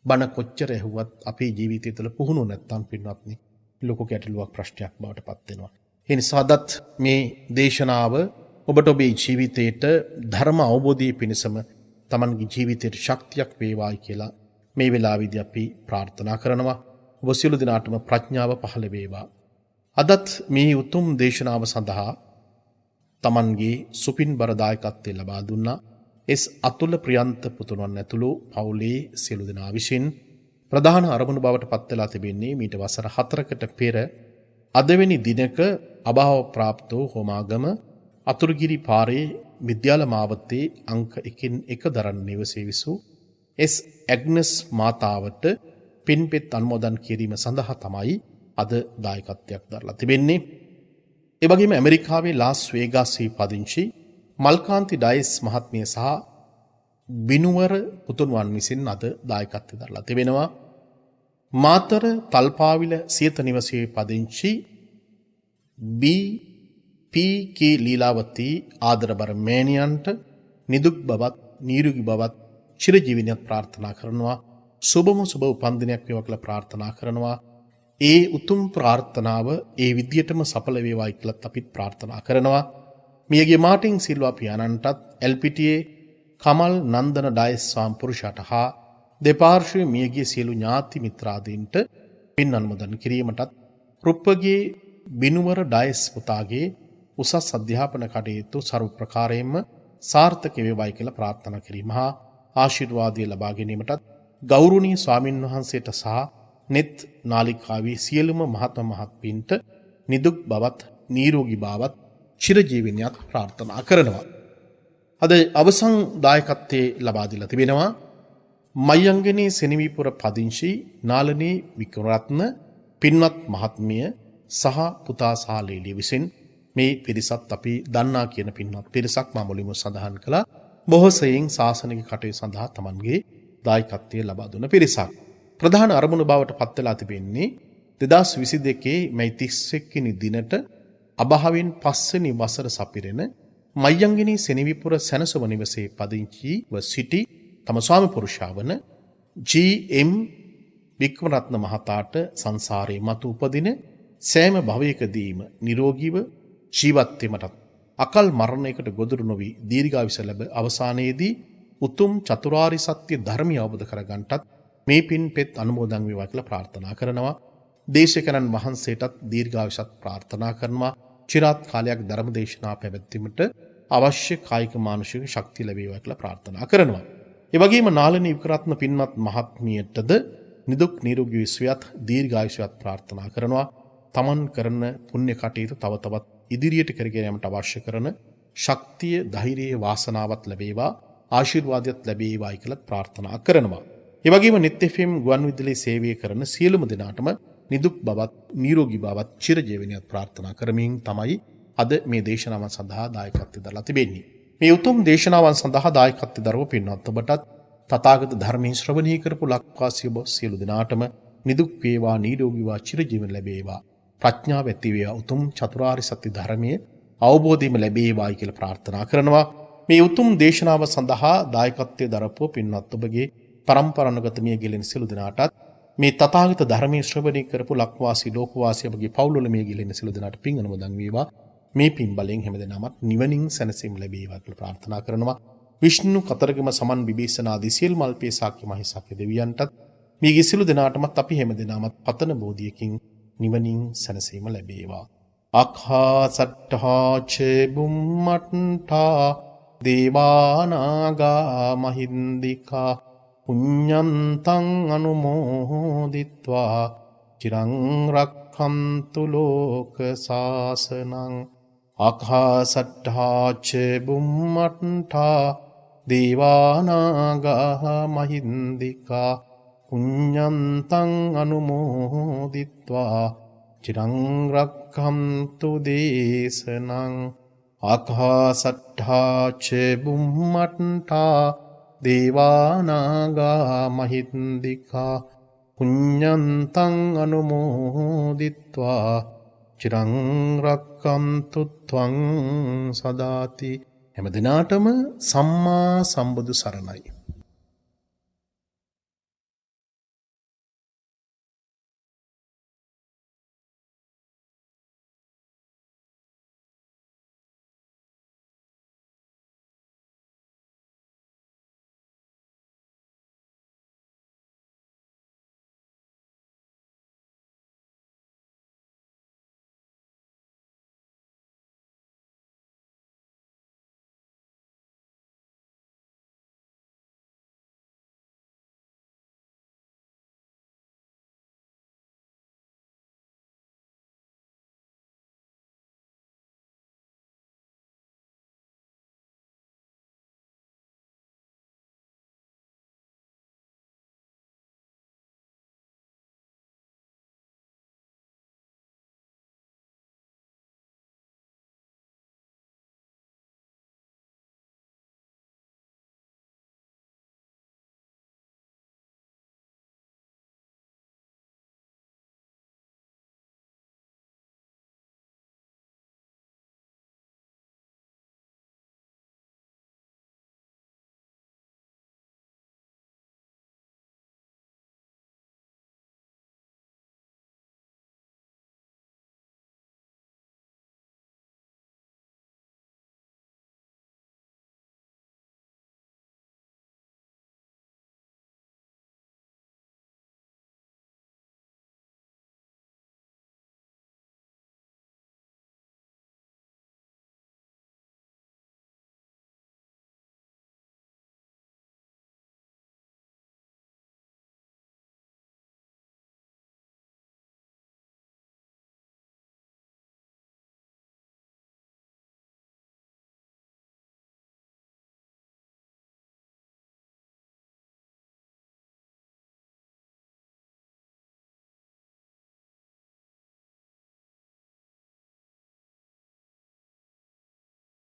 බණ කොච්චර ඇහුවත් අපේ ජීවිතය තුළ පුහුණු නැත්තම් පින්වත්නි ලොකු ගැටලුවක්, ප්‍රශ්නයක් බවට පත් වෙනවා. ඒ නිසා අදත් මේ දේශනාව ඔබට ඔබේ ජීවිතයට ධර්ම අවබෝධය පිණිසම තමන්ගේ ජීවිතයට ශක්තියක් වේවායි කියලා මේ වෙලාවේදී අපි ප්‍රාර්ථනා කරනවා. ඔබ සියලු දෙනාටම ප්‍රඥාව පහළ වේවා. අදත් මේ උතුම් දේශනාව සඳහා තමන්ගේ සුපින් බරදායකත්වය ලබා දුන්නා එස් අතුල ප්‍රියන්ත පුතුණන් ඇතුළු පවුලේ සියලු දෙනා විසින් ප්‍රධාන අරමුණු බවට පත් වෙලා තිබෙන්නේ මීට වසර 4කට පෙර අදවැනි දිනක අභාව ප්‍රාප්තෝ හෝමාගම අතුරුගිරි පාරේ විද්‍යාල මාවතේ අංක 1 දරණ නිවසේ විසූ එස් ඇග්නස් මාතාවට පින්පෙත් අනුමෝදන් කිරීම සඳහා තමයි අද දායකත්වයක් දරලා තිබෙන්නේ. ඒ වගේම ඇමරිකාවේ ලාස් වේගාසී පදිංචි මල්කාන්ති ඩයස් මහත්මිය සහ බිනුවර පුතුණුවන් විසින් අද දායකත්වය දරලා තිබෙනවා. මාතර තල්පාවිල සියත නිවසේ පදිංචි බී.පී.කී. ලීලාවතී ආදරබර මෑණියන්ට නිදුක් බවත් නිරෝගී බවත් චිරජීවනයත් ප්‍රාර්ථනා කරනවා. සුබම සුබ උපන්දිනයක් වේවා කියලා ප්‍රාර්ථනා කරනවා. ඒ උතුම් ප්‍රාර්ථනාව ඒ විදියටම සඵල වේවායි කියලා අපි ප්‍රාර්ථනා කරනවා. මියගේ මාටින් සිල්වා පියාණන්ටත් එල්පිටියේ කමල් නන්දන ඩයස් ස්වාමිපුරුෂයාට හා දෙපාර්ශ්වයේ මියගිය සියලු ඥාති මිත්‍රාදීන්ට පින් අනුමෝදන් කිරීමටත් රුප්පගේ බිනුවර ඩයස් පුතාගේ උසස් අධ්‍යාපන කටයුතු සර්ව ප්‍රකාරයෙන්ම සාර්ථක වේවායි කියලා ප්‍රාර්ථනා කිරීම හා ආශිර්වාදය ලබා ගැනීමටත් ගෞරවනීය ස්වාමින් වහන්සේට සහ නෙත් නාලිකාවේ සියලුම මහත්ම මහත්පින්ට නිදුක් බවත් නිරෝගී බවත් චිරජීවනයත් ප්‍රාර්ථනා කරනවා. අද අවසන් දායකත්වයේ ලබා දීලා තිබෙනවා මයංගනේ සෙනවිපුර පදිංචි නාලනී වික්‍රමරත්න පින්වත් මහත්මිය සහ පුතා සහ ලේලිය විසින් මේ පිරිසත් අපි දන්නා කියන පින්වත් පිරිසක් මා මුලින්ම සඳහන් කළා. බොහෝ සෙයින් ශාසනික කටයුතු සඳහා තමන්ගේ දායකත්වය ලබා දුන පිරිසක්. ප්‍රධාන අරමුණු බවට පත් වෙලා තිබෙන්නේ 2022 මැයි 31 වෙනි දිනට අභාවෙන් 5 වෙනි වසර සපිරෙන මයංගනේ සෙනවිපුර සැනසුම නිවසේ පදිංචිව සිටි තම ස්වාමි පුරුෂයා වන ජී.එම්. වික්‍රමරත්න මහතාට සංසාරයේ මතු උපදින සෑම භවයකදීම නිරෝගීව ජීවත් වීමටත් අකල් මරණයකට ගොදුරු නොවි දීර්ඝායුෂ ලැබ අවසානයේදී උතුම් චතුරාර්ය සත්‍ය ධර්මය අවබෝධ කරගන්නටත් මේ පින් පෙත් අනුමෝදන් වේවා කියලා ප්‍රාර්ථනා කරනවා. දේශකයන්න් වහන්සේටත් දීර්ඝායුෂත් ප්‍රාර්ථනා කරනවා. චිරාත් කාලයක් ධර්ම දේශනා පැවැත්වීමට අවශ්‍ය කායික මානසික ශක්තිය ලැබේවා කියලා ප්‍රාර්ථනා කරනවා. ඒ වගේම නාලනී වික්‍රමරත්න පින්වත් මහත්මියටද නිදුක් නිරෝගී සුවයත් දීර්ඝායුෂයත් ප්‍රාර්ථනා කරනවා. තමන් කරන පුණ්‍ය කටයුතු තව තවත් ඉදිරියට කරගෙන යාමට අවශ්‍ය කරන ශක්තිය, ධෛර්යය, වාසනාවත් ලැබේවා, ආශිර්වාදයක් ලැබේවායි කියලා ප්‍රාර්ථනා කරනවා. ඒ වගේම නිත් FM ගුවන් විදුලියේ සේවය කරන සියලුම දෙනාටම නිදුක් බවත්, නිරෝගී බවත්, චිරජීවනයත් ප්‍රාර්ථනා කරමින් තමයි අද මේ දේශනාවන් සඳහා දායකත්වය දරලා තිබෙන්නේ. මේ උතුම් දේශනාවන් සඳහා දායකත්වය දරව පින්වත් ඔබටත් තථාගත ධර්මයේ ශ්‍රවණය කරපු ලක්වාසී ඔබ සියලු දෙනාටම නිදුක් වේවා, නිරෝගී වේවා, චිරජීවන ලැබේවා. ප්‍රඥාව ඇති වේවා, උතුම් චතුරාර්ය සත්‍ය ධර්මයේ අවබෝධයම ලැබේවායි කියලා ප්‍රාර්ථනා කරනවා. මේ උතුම් දේශනාව සඳහා දායකත්වයේ දරපු පින්වත් ඔබගේ පරම්පරානුගත මිය ගිලින සියලු දෙනාටත් මේ තථාගත ධර්මයේ ශ්‍රවණය කරපු ලක්වාසී ලෝකවාසී ඔබගේ පවුල්වල මිය ගිලින සියලු දෙනාට පින් අනුමෝදන් වේවා. මේ පින් බලෙන් හැමදෙනාමත් නිවනින් සැනසීම ලැබේවා කියලා ප්‍රාර්ථනා කරනවා. විෂ්ණු කතරගම සමන් විභීෂණ ආදී සියලු මල්පේ සාක්‍ය මහේසාක්‍ය දෙවියන්ටත් මේ සියලු දෙනාටමත් අපි හැමදෙනාමත් පතන බෝධියකින් නිවනින් සැනසීම ලැබේවා. අක්ඛාසට්ඨා චේ බුම්මට්ඨා දේවානාගා මහින්దికා පුඤ්ඤන්තං අනුමෝදිත්වා චිරං රක්ඛන්තු ලෝක සාසනං. අක්ඛාසට්ඨා චේ බුම්මට්ඨා දේවානාගා මහින්దికා පුඤ්ඤන්තං අනුමෝදිත්වා චිරං රක්ඛන්තු දේශනං. ආකාසට්ඨා චේ බුම්මට්ඨා දේවානාගා මහින්దికා පුඤ්ඤන්තං අනුමෝදිත්වා චිරං රක්ඛන්තු ත්වං සදාති. හැම දිනාටම සම්මා සම්බුදු සරණයි.